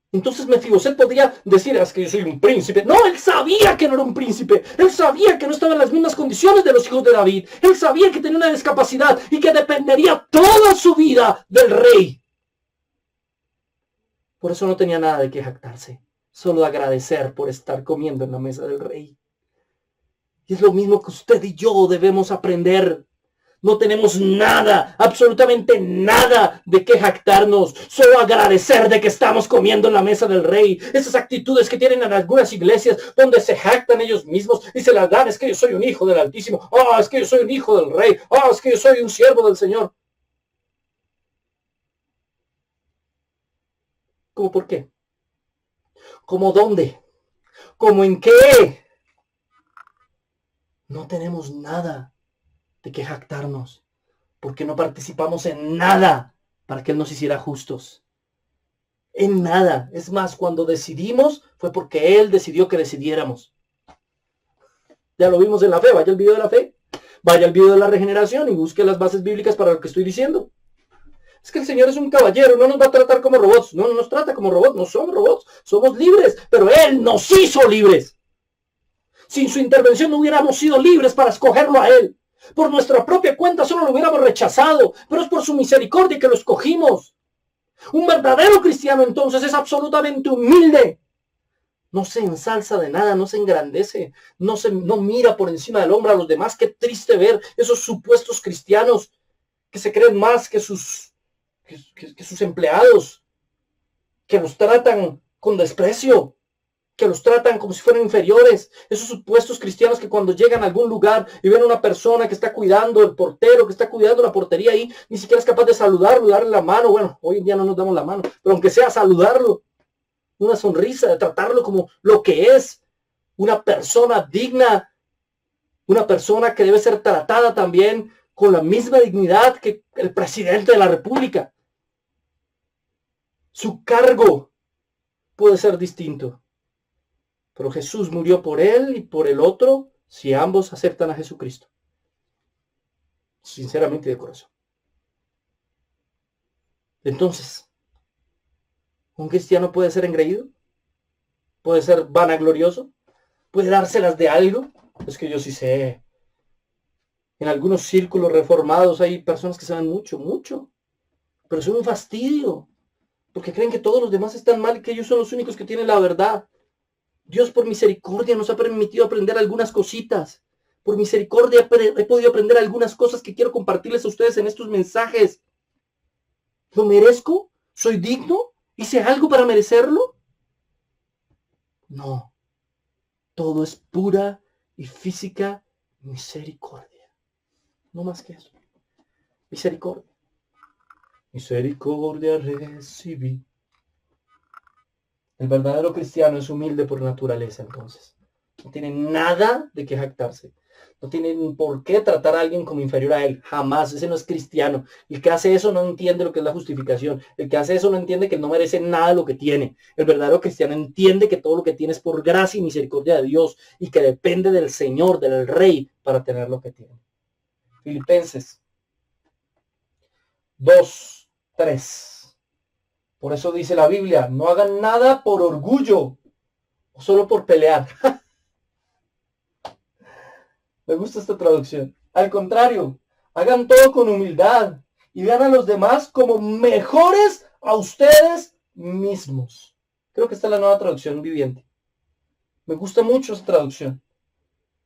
Entonces Mefiboset podría decir, es que yo soy un príncipe. No, él sabía que no era un príncipe. Él sabía que no estaba en las mismas condiciones de los hijos de David. Él sabía que tenía una discapacidad y que dependería toda su vida del rey. Por eso no tenía nada de qué jactarse. Solo agradecer por estar comiendo en la mesa del rey. Y es lo mismo que usted y yo debemos aprender. No tenemos nada, absolutamente nada de qué jactarnos, solo agradecer de que estamos comiendo en la mesa del rey. Esas actitudes que tienen en algunas iglesias donde se jactan ellos mismos y se las dan, es que yo soy un hijo del Altísimo, es que yo soy un hijo del rey, es que yo soy un siervo del Señor. ¿Cómo por qué? ¿Cómo dónde? ¿Cómo en qué? No tenemos nada de qué jactarnos, porque no participamos en nada para que Él nos hiciera justos. En nada. Es más, cuando decidimos, fue porque Él decidió que decidiéramos. Ya lo vimos en la fe. Vaya al video de la fe. Vaya al video de la regeneración y busque las bases bíblicas para lo que estoy diciendo. Es que el Señor es un caballero, no nos va a tratar como robots. No nos trata como robots, no somos robots, somos libres, pero Él nos hizo libres. Sin su intervención no hubiéramos sido libres para escogerlo a Él. Por nuestra propia cuenta solo lo hubiéramos rechazado, pero es por su misericordia que lo escogimos. Un verdadero cristiano entonces es absolutamente humilde. No se ensalza de nada, no se engrandece, no mira por encima del hombro a los demás. Qué triste ver esos supuestos cristianos que se creen más que sus empleados, que los tratan con desprecio, que los tratan como si fueran inferiores. Esos supuestos cristianos que cuando llegan a algún lugar y ven a una persona que está cuidando, el portero que está cuidando la portería ahí, ni siquiera es capaz de saludarlo, darle la mano. Bueno, hoy en día no nos damos la mano, pero aunque sea saludarlo. una sonrisa, de tratarlo como lo que es, una persona digna, una persona que debe ser tratada también con la misma dignidad que el presidente de la República. Su cargo puede ser distinto, pero Jesús murió por él y por el otro si ambos aceptan a Jesucristo, sinceramente y de corazón. Entonces, ¿un cristiano puede ser engreído? ¿Puede ser vanaglorioso? ¿Puede dárselas de algo? Es que yo sí sé. En algunos círculos reformados hay personas que saben mucho, mucho, pero son un fastidio, porque creen que todos los demás están mal y que ellos son los únicos que tienen la verdad. Dios por misericordia nos ha permitido aprender algunas cositas. Por misericordia he podido aprender algunas cosas que quiero compartirles a ustedes en estos mensajes. ¿Lo merezco? ¿Soy digno? ¿Hice algo para merecerlo? No. Todo es pura y física misericordia. No más que eso. Misericordia. Misericordia recibí. El verdadero cristiano es humilde por naturaleza, entonces. No tiene nada de qué jactarse. No tiene por qué tratar a alguien como inferior a él. Jamás. Ese no es cristiano. El que hace eso no entiende lo que es la justificación. El que hace eso no entiende que no merece nada de lo que tiene. El verdadero cristiano entiende que todo lo que tiene es por gracia y misericordia de Dios y que depende del Señor, del Rey, para tener lo que tiene. Filipenses 2:3. Por eso dice la Biblia, no hagan nada por orgullo o solo por pelear. Me gusta esta traducción. Al contrario, hagan todo con humildad y vean a los demás como mejores a ustedes mismos. Creo que esta es la nueva traducción viviente. Me gusta mucho esta traducción.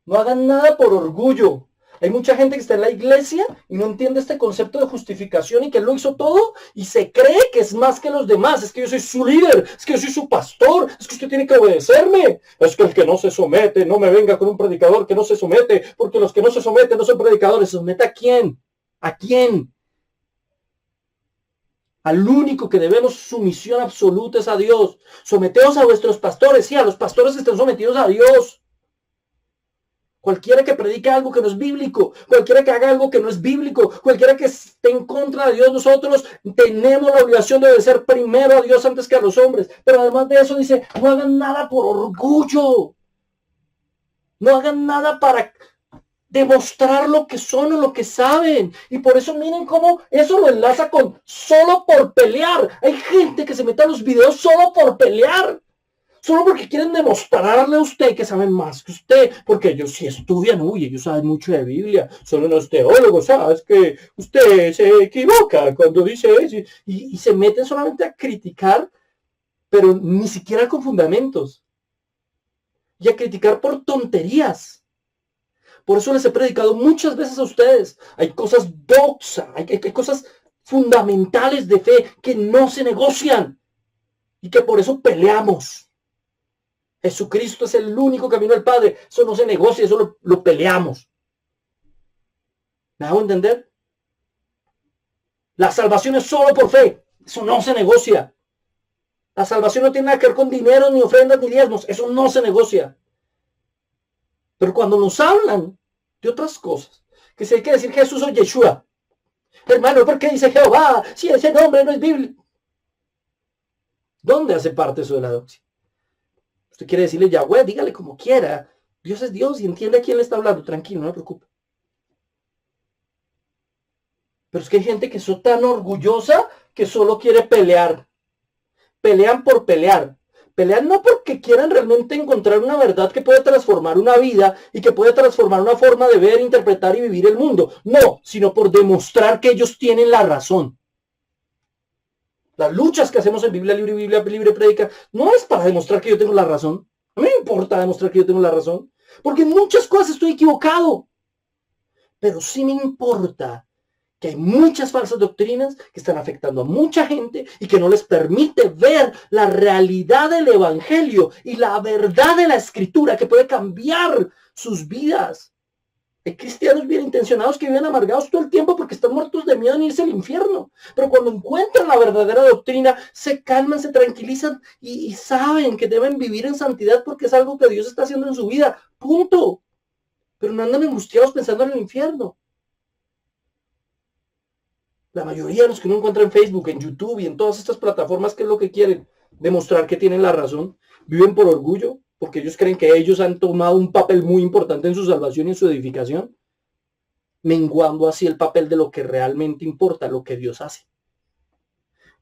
No hagan nada por orgullo. Hay mucha gente que está en la iglesia y no entiende este concepto de justificación y que lo hizo todo y se cree que es más que los demás. Es que yo soy su líder, es que yo soy su pastor, es que usted tiene que obedecerme. Es que el que no se somete, no me venga con un predicador que no se somete, porque los que no se someten no son predicadores. ¿Se somete a quién? ¿A quién? Al único que debemos sumisión absoluta es a Dios. Someteos a vuestros pastores, sí, a los pastores que estén sometidos a Dios. Cualquiera que predique algo que no es bíblico, cualquiera que haga algo que no es bíblico, cualquiera que esté en contra de Dios, nosotros tenemos la obligación de obedecer primero a Dios antes que a los hombres. Pero además de eso dice, no hagan nada por orgullo. No hagan nada para demostrar lo que son o lo que saben. Y por eso miren cómo eso lo enlaza con solo por pelear. Hay gente que se mete a los videos solo por pelear. Solo porque quieren demostrarle a usted que saben más que usted, porque ellos sí estudian, ellos saben mucho de Biblia, son unos teólogos, ¿sabes? Que usted se equivoca cuando dice eso, y se meten solamente a criticar, pero ni siquiera con fundamentos, y a criticar por tonterías. Por eso les he predicado muchas veces a ustedes, hay cosas doxa, hay cosas fundamentales de fe que no se negocian, y que por eso peleamos. Jesucristo es el único camino al Padre. Eso no se negocia, eso lo peleamos. ¿Me hago entender? La salvación es solo por fe. Eso no se negocia. La salvación no tiene nada que ver con dinero, ni ofrendas, ni diezmos. Eso no se negocia. Pero cuando nos hablan de otras cosas, que si hay que decir Jesús o Yeshua, hermano, ¿por qué dice Jehová si ese nombre no es bíblico? ¿Dónde hace parte eso de la doxia? Usted quiere decirle Yahweh, dígale como quiera. Dios es Dios y entiende a quién le está hablando. Tranquilo, no me preocupe. Pero es que hay gente que es tan orgullosa que solo quiere pelear. Pelean por pelear. Pelean no porque quieran realmente encontrar una verdad que puede transformar una vida y que puede transformar una forma de ver, interpretar y vivir el mundo. No, sino por demostrar que ellos tienen la razón. Las luchas que hacemos en Biblia Libre Predica, no es para demostrar que yo tengo la razón. A mí me importa demostrar que yo tengo la razón, porque en muchas cosas estoy equivocado. Pero sí me importa que hay muchas falsas doctrinas que están afectando a mucha gente y que no les permite ver la realidad del Evangelio y la verdad de la Escritura que puede cambiar sus vidas. Hay cristianos bien intencionados que viven amargados todo el tiempo porque están muertos de miedo en irse al infierno. Pero cuando encuentran la verdadera doctrina, se calman, se tranquilizan y saben que deben vivir en santidad porque es algo que Dios está haciendo en su vida. Punto. Pero no andan angustiados pensando en el infierno. La mayoría de los que uno encuentra en Facebook, en YouTube y en todas estas plataformas, ¿qué es lo que quieren? Demostrar que tienen la razón. Viven por orgullo, porque ellos creen que ellos han tomado un papel muy importante en su salvación y en su edificación, menguando así el papel de lo que realmente importa, lo que Dios hace.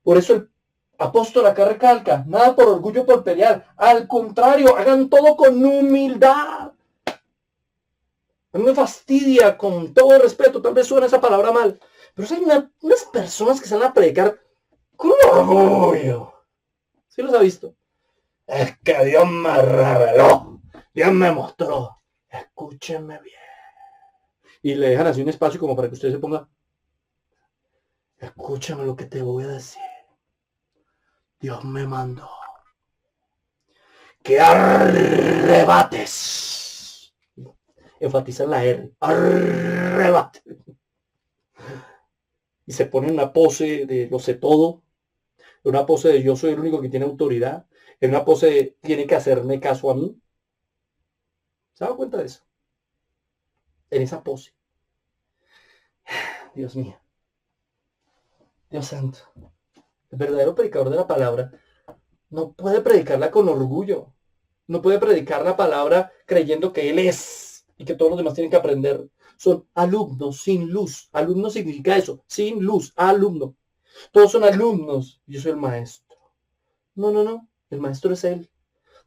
Por eso el apóstol acá recalca, nada por orgullo, por pelear. Al contrario, hagan todo con humildad. A mí me fastidia, con todo el respeto, tal vez suena esa palabra mal, pero hay unas personas que se van a predicar con orgullo. ¿Sí los ha visto? Es que Dios me reveló, Dios me mostró. Escúchenme bien. Y le dejan así un espacio como para que usted se ponga. Escúchame lo que te voy a decir. Dios me mandó que arrebates. Enfatiza la R. Arrebate. Y se pone en una pose de lo sé todo. En una pose de yo soy el único que tiene autoridad. En una pose de tiene que hacerme caso a mí. ¿Se da cuenta de eso? En esa pose. Dios mío. Dios santo. El verdadero predicador de la palabra no puede predicarla con orgullo. No puede predicar la palabra creyendo que él es y que todos los demás tienen que aprender. Son alumnos sin luz. Alumno significa eso. Sin luz. Alumno. Todos son alumnos. Yo soy el maestro. No, no, no. El maestro es él.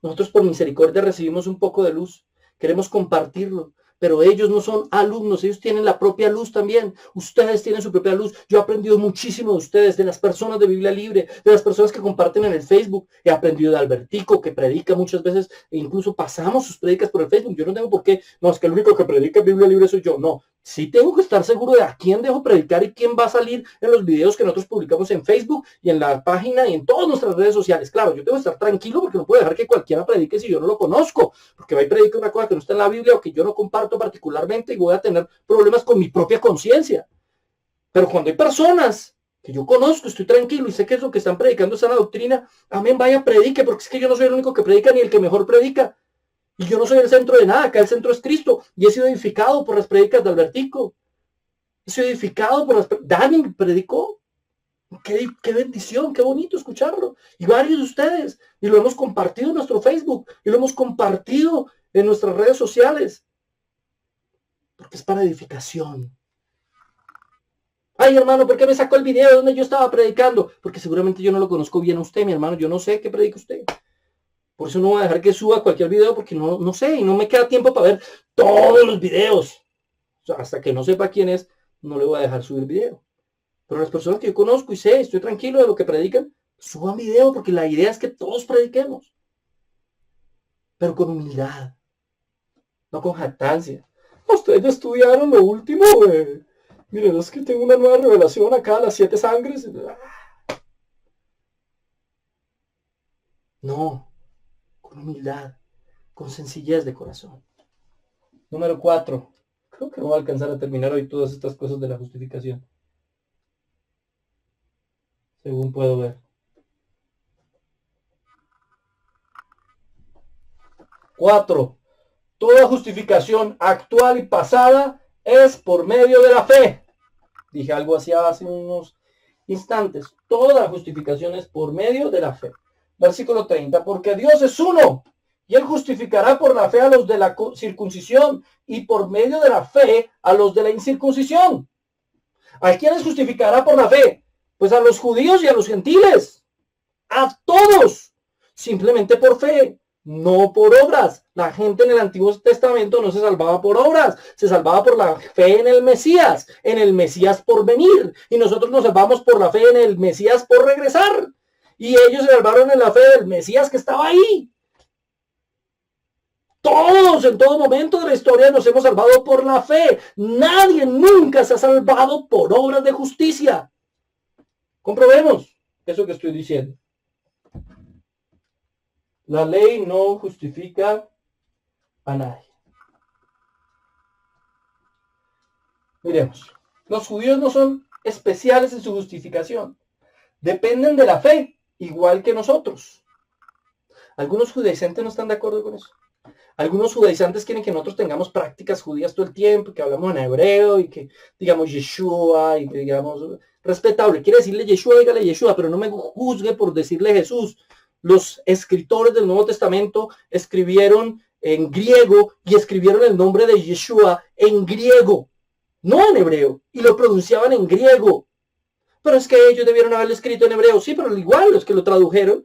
Nosotros por misericordia recibimos un poco de luz. Queremos compartirlo. Pero ellos no son alumnos, ellos tienen la propia luz también. Ustedes tienen su propia luz. Yo he aprendido muchísimo de ustedes, de las personas de Biblia Libre, de las personas que comparten en el Facebook. He aprendido de Albertico, que predica muchas veces, e incluso pasamos sus predicas por el Facebook. Yo no tengo por qué, no, es que el único que predica en Biblia Libre soy yo. No, sí tengo que estar seguro de a quién dejo predicar y quién va a salir en los videos que nosotros publicamos en Facebook y en la página y en todas nuestras redes sociales. Claro, yo tengo que estar tranquilo porque no puedo dejar que cualquiera predique si yo no lo conozco, porque va y predica una cosa que no está en la Biblia o que yo no comparto particularmente y voy a tener problemas con mi propia conciencia. Pero cuando hay personas que yo conozco, estoy tranquilo y sé que es lo que están predicando, esa doctrina, amén, vaya, predique, porque es que yo no soy el único que predica ni el que mejor predica. Y yo no soy el centro de nada, acá el centro es Cristo. Y he sido edificado por las predicas de Albertico. He sido edificado por las... Dani predicó. Qué bendición, qué bonito escucharlo. Y varios de ustedes. Y lo hemos compartido en nuestro Facebook. Y lo hemos compartido en nuestras redes sociales. Porque es para edificación. Ay, hermano, ¿por qué me sacó el video donde yo estaba predicando? Porque seguramente yo no lo conozco bien a usted, mi hermano. Yo no sé qué predica usted. Por eso no voy a dejar que suba cualquier video porque no sé y no me queda tiempo para ver todos los videos. O sea, hasta que no sepa quién es, no le voy a dejar subir video. Pero las personas que yo conozco y sé, estoy tranquilo de lo que predican, suban video porque la idea es que todos prediquemos. Pero con humildad, no con jactancia. Ustedes ya estudiaron lo último, güey. Miren, es que tengo una nueva revelación acá, las 7 sangres. No. Con humildad, con sencillez de corazón. Número 4. Creo que no voy a alcanzar a terminar hoy todas estas cosas de la justificación. Según puedo ver. 4. Toda justificación actual y pasada es por medio de la fe. Dije algo así hace unos instantes. Toda justificación es por medio de la fe. Versículo 30. Porque Dios es uno. Y él justificará por la fe a los de la circuncisión y por medio de la fe a los de la incircuncisión. ¿A quiénes justificará por la fe? Pues a los judíos y a los gentiles. A todos. Simplemente por fe, no por obras. La gente en el Antiguo Testamento no se salvaba por obras, se salvaba por la fe en el Mesías por venir. Y nosotros nos salvamos por la fe en el Mesías por regresar. Y ellos se salvaron en la fe del Mesías que estaba ahí. Todos en todo momento de la historia nos hemos salvado por la fe. Nadie nunca se ha salvado por obras de justicia. Comprobemos eso que estoy diciendo. La ley no justifica a nadie. Miremos, los judíos no son especiales en su justificación. Dependen de la fe, igual que nosotros. Algunos judaizantes no están de acuerdo con eso. Algunos judaizantes quieren que nosotros tengamos prácticas judías todo el tiempo, que hablamos en hebreo y que digamos Yeshua y que digamos respetable. Quiere decirle Yeshua, dígale Yeshua, pero no me juzgue por decirle Jesús. Los escritores del Nuevo Testamento escribieron en griego y escribieron el nombre de Yeshua en griego, no en hebreo, y lo pronunciaban en griego. Pero es que ellos debieron haberlo escrito en hebreo. Sí, pero igual los que lo tradujeron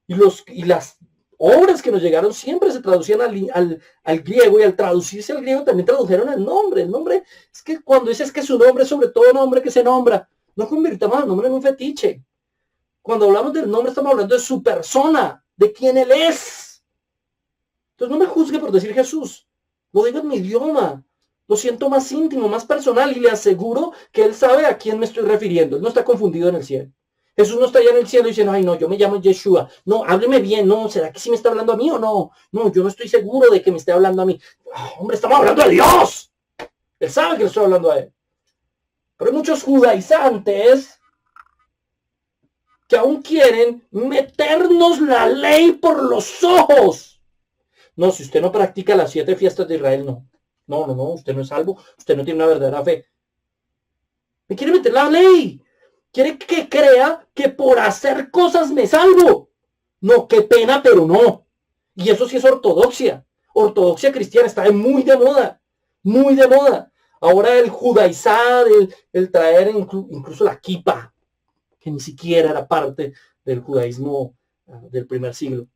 y las obras que nos llegaron siempre se traducían al griego, y al traducirse al griego también tradujeron el nombre. El nombre, es que cuando dices que su nombre es sobre todo nombre que se nombra, no convirtamos el nombre en un fetiche. Cuando hablamos del nombre estamos hablando de su persona, de quién él es. Entonces no me juzgue por decir Jesús, lo digo en mi idioma, lo siento más íntimo, más personal, y le aseguro que él sabe a quién me estoy refiriendo. Él no está confundido en el cielo. Jesús no está allá en el cielo diciendo, ay no, yo me llamo Yeshua. No, hábleme bien, no, ¿será que sí me está hablando a mí o no? No, yo no estoy seguro de que me esté hablando a mí. Hombre, estamos hablando de Dios. Él sabe que le estoy hablando a él. Pero hay muchos judaizantes que aún quieren meternos la ley por los ojos. No, si usted no practica las 7 fiestas de Israel, no. No, usted no es salvo, usted no tiene una verdadera fe. Me quiere meter la ley. Quiere que crea que por hacer cosas me salvo. No, qué pena, pero no. Y eso sí es ortodoxia. Ortodoxia cristiana está muy de moda. Muy de moda. Ahora el judaizar, el traer incluso la kipa, que ni siquiera era parte del judaísmo del primer siglo.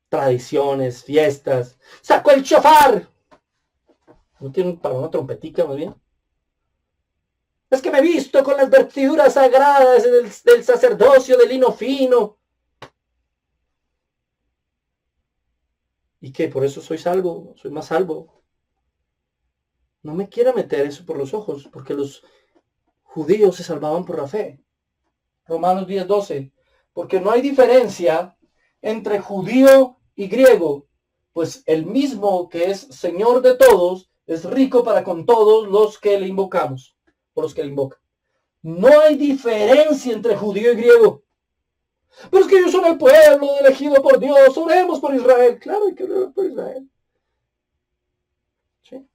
Tradiciones, fiestas. Sacó el shofar. ¿No tiene para una trompetica más bien? Es que me he visto con las vestiduras sagradas del sacerdocio de lino fino. ¿Y qué? ¿Por eso soy salvo? ¿Soy más salvo? No me quiera meter eso por los ojos, porque los judíos se salvaban por la fe. Romanos 10:12. Porque no hay diferencia entre judío y griego, pues el mismo que es Señor de todos es rico para con todos los que le invocamos, por los que le invocan. No hay diferencia entre judío y griego. Pero es que ellos son el pueblo elegido por Dios, oremos por Israel. Claro, hay que orar por Israel. ¿Sí?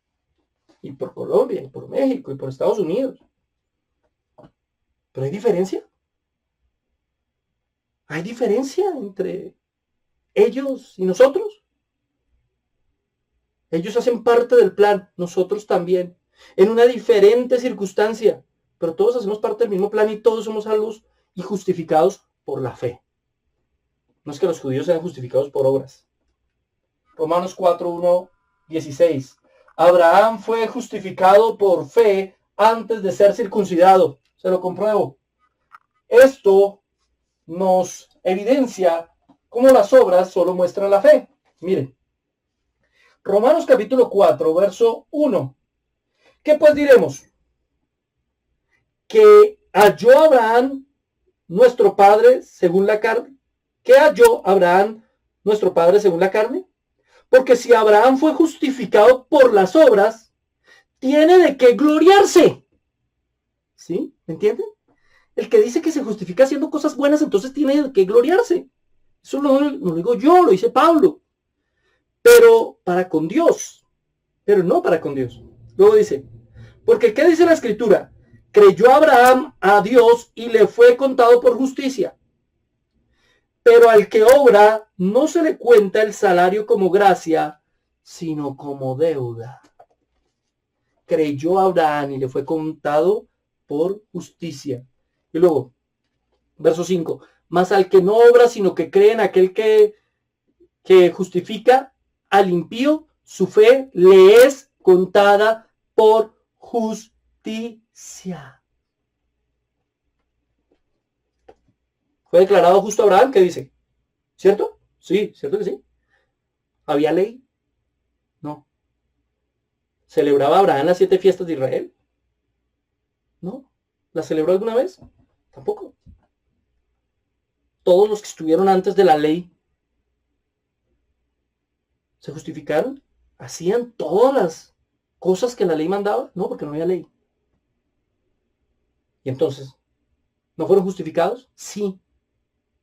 Y por Colombia, y por México, y por Estados Unidos. ¿Pero hay diferencia? ¿Hay diferencia entre ellos y nosotros? Ellos hacen parte del plan, nosotros también, en una diferente circunstancia, pero todos hacemos parte del mismo plan y todos somos salvos y justificados por la fe. No es que los judíos sean justificados por obras. Romanos 4:1-16. Abraham fue justificado por fe antes de ser circuncidado. Se lo compruebo. Esto nos evidencia cómo las obras solo muestran la fe. Miren. Romanos capítulo 4, verso 1. ¿Qué pues diremos? Que halló Abraham, nuestro padre, según la carne. ¿Qué halló Abraham, nuestro padre, según la carne? Porque si Abraham fue justificado por las obras, tiene de qué gloriarse. ¿Sí? ¿Me entienden? El que dice que se justifica haciendo cosas buenas, entonces tiene de qué gloriarse. Eso no lo digo yo, lo dice Pablo. Pero para con Dios. Pero no para con Dios. Luego dice, porque ¿qué dice la escritura? Creyó Abraham a Dios y le fue contado por justicia. Pero al que obra no se le cuenta el salario como gracia, sino como deuda. Creyó Abraham y le fue contado por justicia. Y luego, verso 5. Mas al que no obra, sino que cree en aquel que justifica al impío, su fe le es contada por justicia. Fue declarado justo Abraham, ¿qué dice? ¿Cierto? Sí, ¿cierto que sí? ¿Había ley? No. ¿Celebraba Abraham las 7 fiestas de Israel? No. ¿Las celebró alguna vez? Tampoco. Todos los que estuvieron antes de la ley se justificaron, hacían todas las cosas que la ley mandaba. No, porque no había ley. Y entonces, ¿no fueron justificados? Sí,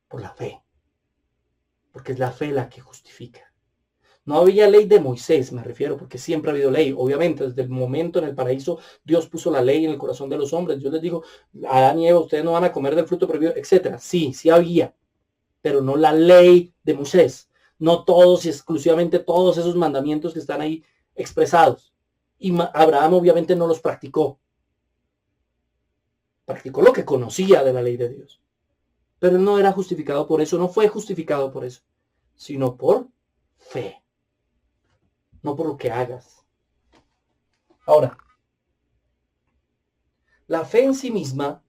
por la fe. Porque es la fe la que justifica. No había ley de Moisés, me refiero, porque siempre ha habido ley. Obviamente, desde el momento en el paraíso, Dios puso la ley en el corazón de los hombres. Dios les dijo, Adán y Eva, ustedes no van a comer del fruto prohibido, etc. Sí, sí había, pero no la ley de Moisés. No todos y exclusivamente todos esos mandamientos que están ahí expresados. Y Abraham obviamente no los practicó. Practicó lo que conocía de la ley de Dios. Pero él no era justificado por eso, no fue justificado por eso, sino por fe. No por lo que hagas. Ahora, la fe en sí misma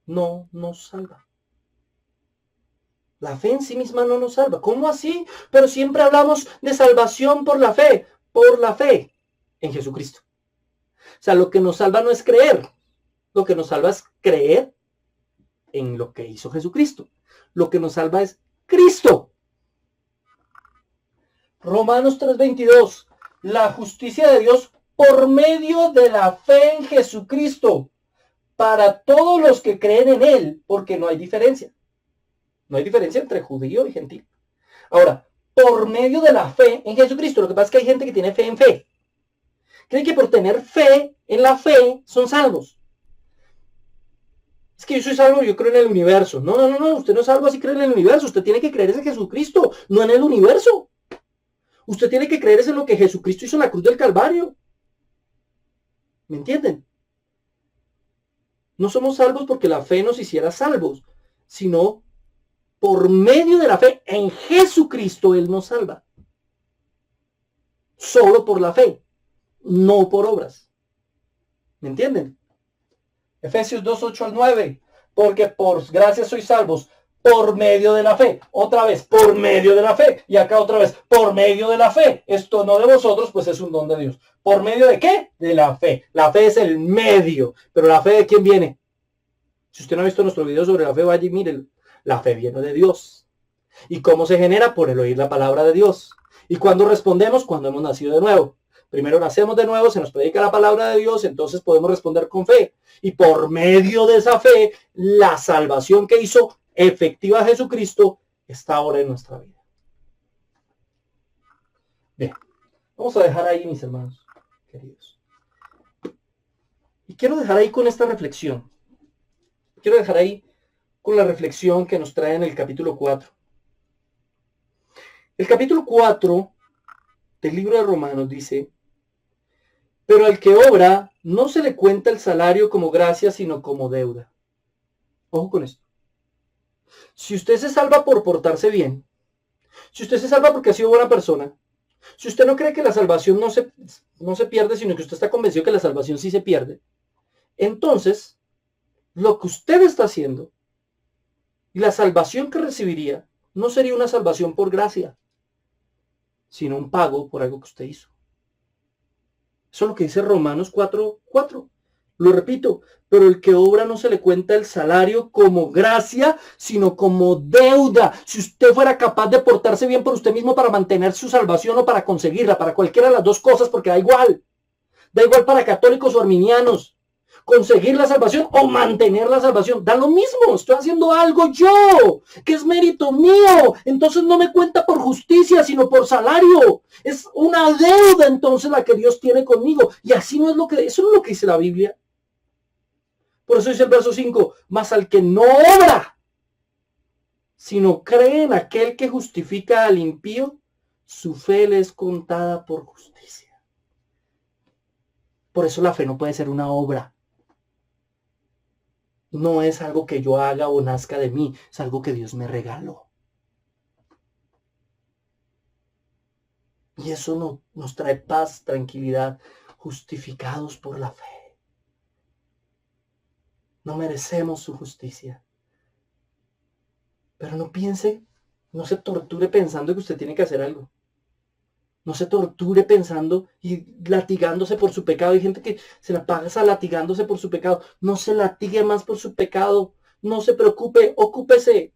no nos salva. La fe en sí misma no nos salva. ¿Cómo así? Pero siempre hablamos de salvación por la fe en Jesucristo. O sea, lo que nos salva no es creer. Lo que nos salva es creer en lo que hizo Jesucristo. Lo que nos salva es Cristo. Romanos 3:22. La justicia de Dios por medio de la fe en Jesucristo para todos los que creen en Él, porque no hay diferencia. No hay diferencia entre judío y gentil. Ahora, por medio de la fe en Jesucristo, lo que pasa es que hay gente que tiene fe en fe. Creen que por tener fe en la fe son salvos. Es que yo soy salvo, yo creo en el universo. No, usted no es salvo así cree en el universo. Usted tiene que creer en Jesucristo, no en el universo. Usted tiene que creer en lo que Jesucristo hizo en la cruz del Calvario. ¿Me entienden? No somos salvos porque la fe nos hiciera salvos, sino por medio de la fe en Jesucristo Él nos salva. Solo por la fe, no por obras. ¿Me entienden? Efesios 2:8-9. Porque por gracia sois salvos por medio de la fe. Otra vez, por medio de la fe. Y acá otra vez, por medio de la fe. Esto no de vosotros, pues es un don de Dios. ¿Por medio de qué? De la fe. La fe es el medio. Pero la fe, ¿de quién viene? Si usted no ha visto nuestro video sobre la fe, vaya y mírelo. La fe viene de Dios. ¿Y cómo se genera? Por el oír la palabra de Dios. ¿Y cuándo respondemos? Cuando hemos nacido de nuevo. Primero nacemos de nuevo, se nos predica la palabra de Dios, entonces podemos responder con fe. Y por medio de esa fe, la salvación que hizo efectiva Jesucristo está ahora en nuestra vida. Bien, vamos a dejar ahí, mis hermanos queridos. Y quiero dejar ahí con esta reflexión. Quiero dejar ahí con la reflexión que nos trae en el capítulo 4. El capítulo 4 del libro de Romanos dice: pero al que obra no se le cuenta el salario como gracia, sino como deuda. Ojo con esto. Si usted se salva por portarse bien, si usted se salva porque ha sido buena persona, si usted no cree que la salvación no se pierde, sino que usted está convencido que la salvación sí se pierde, entonces lo que usted está haciendo y la salvación que recibiría no sería una salvación por gracia, sino un pago por algo que usted hizo. Eso es lo que dice Romanos 4:4. Lo repito, pero el que obra no se le cuenta el salario como gracia, sino como deuda. Si usted fuera capaz de portarse bien por usted mismo para mantener su salvación o para conseguirla, para cualquiera de las dos cosas, porque da igual para católicos o arminianos, conseguir la salvación o mantener la salvación, da lo mismo. Estoy haciendo algo yo, que es mérito mío, entonces no me cuenta por justicia, sino por salario. Es una deuda entonces la que Dios tiene conmigo, y así no es eso no es lo que dice la Biblia. Por eso dice el verso 5, mas al que no obra, sino cree en aquel que justifica al impío, su fe le es contada por justicia. Por eso la fe no puede ser una obra. No es algo que yo haga o nazca de mí, es algo que Dios me regaló. Y eso nos trae paz, tranquilidad, justificados por la fe. No merecemos su justicia. Pero no piense, no se torture pensando que usted tiene que hacer algo. No se torture pensando y latigándose por su pecado. Hay gente que se la pasa latigándose por su pecado. No se latigue más por su pecado. No se preocupe, ocúpese.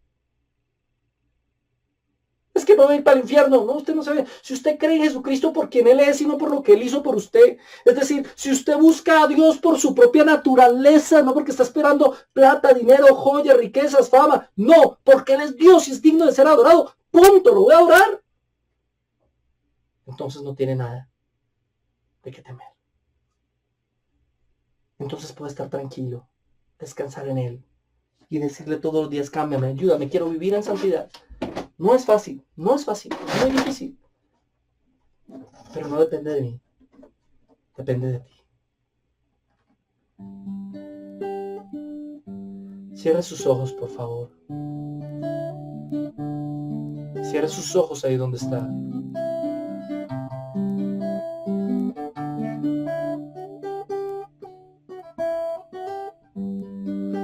es que no va a ir para el infierno. No, usted no sabe. Si usted cree en Jesucristo por quien Él es y no por lo que Él hizo por usted. Es decir, si usted busca a Dios por su propia naturaleza, no porque está esperando plata, dinero, joyas, riquezas, fama. No, porque Él es Dios y es digno de ser adorado. Punto, lo voy a adorar. Entonces no tiene nada de qué temer. Entonces puede estar tranquilo, descansar en Él y decirle todos los días, cámbiame, ayúdame, quiero vivir en santidad. No es fácil, es muy difícil. Pero no depende de mí, depende de ti. Cierre sus ojos, por favor. Cierre sus ojos ahí donde está.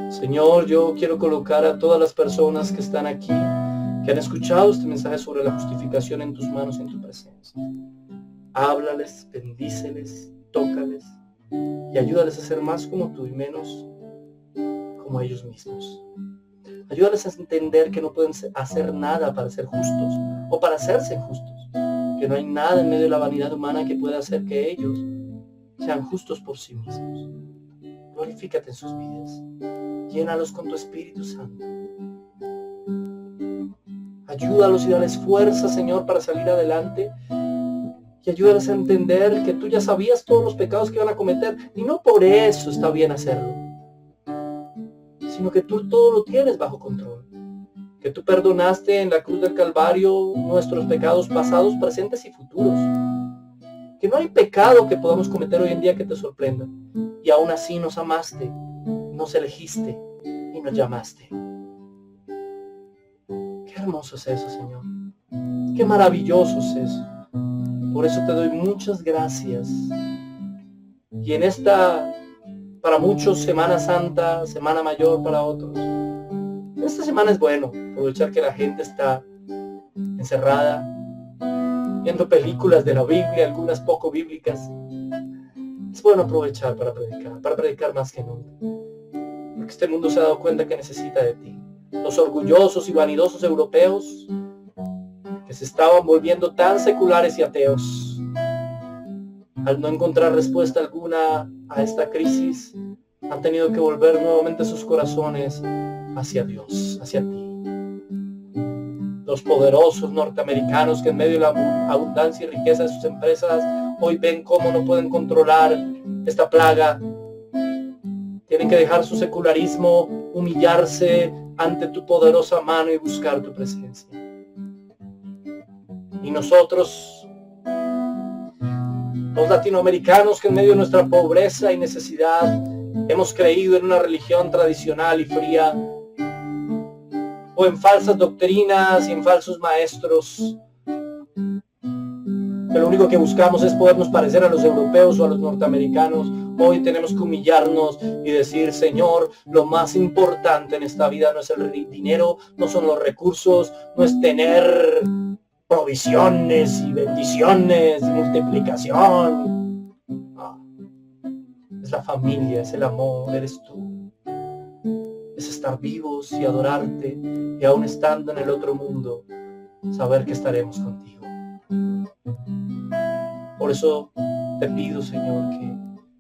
Señor, yo quiero colocar a todas las personas que están aquí, que han escuchado este mensaje sobre la justificación en tus manos y en tu presencia. Háblales, bendíceles, tócales y ayúdales a ser más como tú y menos como ellos mismos. Ayúdales a entender que no pueden hacer nada para ser justos o para hacerse justos, que no hay nada en medio de la vanidad humana que pueda hacer que ellos sean justos por sí mismos. Glorifícate en sus vidas. Llénalos con tu Espíritu Santo. Ayúdalos y dales fuerza, Señor, para salir adelante. Y ayúdalos a entender que tú ya sabías todos los pecados que iban a cometer. Y no por eso está bien hacerlo, sino que tú todo lo tienes bajo control. Que tú perdonaste en la cruz del Calvario nuestros pecados pasados, presentes y futuros. Que no hay pecado que podamos cometer hoy en día que te sorprenda. Y aún así nos amaste, nos elegiste y nos llamaste. Qué hermoso es eso, Señor. Qué maravilloso es eso. Por eso te doy muchas gracias. Y en esta, para muchos, Semana Santa, Semana Mayor para otros, esta semana es bueno aprovechar que la gente está encerrada, viendo películas de la Biblia, algunas poco bíblicas. Es bueno aprovechar para predicar más que nunca. Porque este mundo se ha dado cuenta que necesita de ti. Los orgullosos y vanidosos europeos que se estaban volviendo tan seculares y ateos, al no encontrar respuesta alguna a esta crisis, han tenido que volver nuevamente sus corazones hacia Dios, hacia ti. Los poderosos norteamericanos que en medio de la abundancia y riqueza de sus empresas hoy ven cómo no pueden controlar esta plaga. Tienen que dejar su secularismo, humillarse ante tu poderosa mano y buscar tu presencia. Y nosotros, los latinoamericanos que en medio de nuestra pobreza y necesidad hemos creído en una religión tradicional y fría, o en falsas doctrinas y en falsos maestros, que lo único que buscamos es podernos parecer a los europeos o a los norteamericanos, hoy tenemos que humillarnos y decir, Señor, lo más importante en esta vida no es el dinero, no son los recursos, no es tener provisiones y bendiciones y multiplicación. No. Es la familia, es el amor, eres tú. Es estar vivos y adorarte, y aún estando en el otro mundo, saber que estaremos contigo. Por eso te pido, Señor, que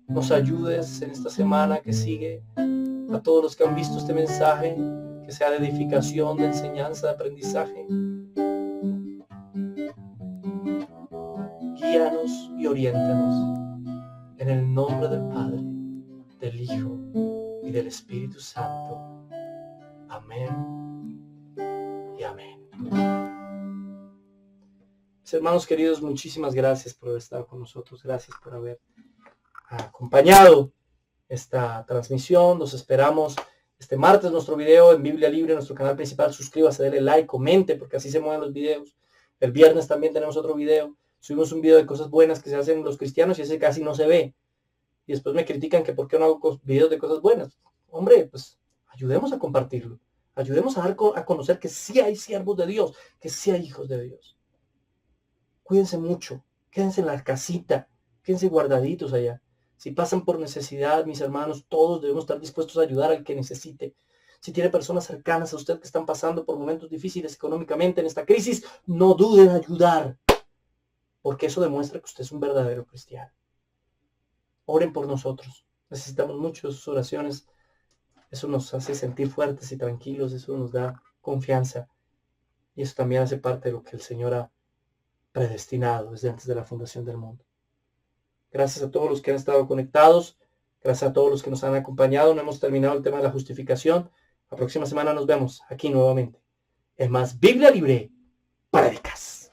nos ayudes en esta semana que sigue, a todos los que han visto este mensaje, que sea de edificación, de enseñanza, de aprendizaje. Guíanos y oriéntanos en el nombre del Padre, del Hijo y del Espíritu Santo. Amén y amén. Mis hermanos queridos, muchísimas gracias por haber estado con nosotros. Gracias por haber acompañado esta transmisión. Los esperamos este martes nuestro video en Biblia Libre, nuestro canal principal. Suscríbase, denle like, comente, porque así se mueven los videos. El viernes también tenemos otro video. Subimos un video de cosas buenas que se hacen los cristianos y ese casi no se ve. Y después me critican que por qué no hago videos de cosas buenas. Hombre, pues ayudemos a compartirlo. Ayudemos a dar a conocer que sí hay siervos de Dios, que sí hay hijos de Dios. Cuídense mucho, quédense en la casita, quédense guardaditos allá. Si pasan por necesidad, mis hermanos, todos debemos estar dispuestos a ayudar al que necesite. Si tiene personas cercanas a usted que están pasando por momentos difíciles económicamente en esta crisis, no dude en ayudar, porque eso demuestra que usted es un verdadero cristiano. Oren por nosotros. Necesitamos mucho sus oraciones. Eso nos hace sentir fuertes y tranquilos. Eso nos da confianza. Y eso también hace parte de lo que el Señor ha predestinado desde antes de la fundación del mundo. Gracias a todos los que han estado conectados. Gracias a todos los que nos han acompañado. No hemos terminado el tema de la justificación. La próxima semana nos vemos aquí nuevamente en más Biblia Libre para Prédicas.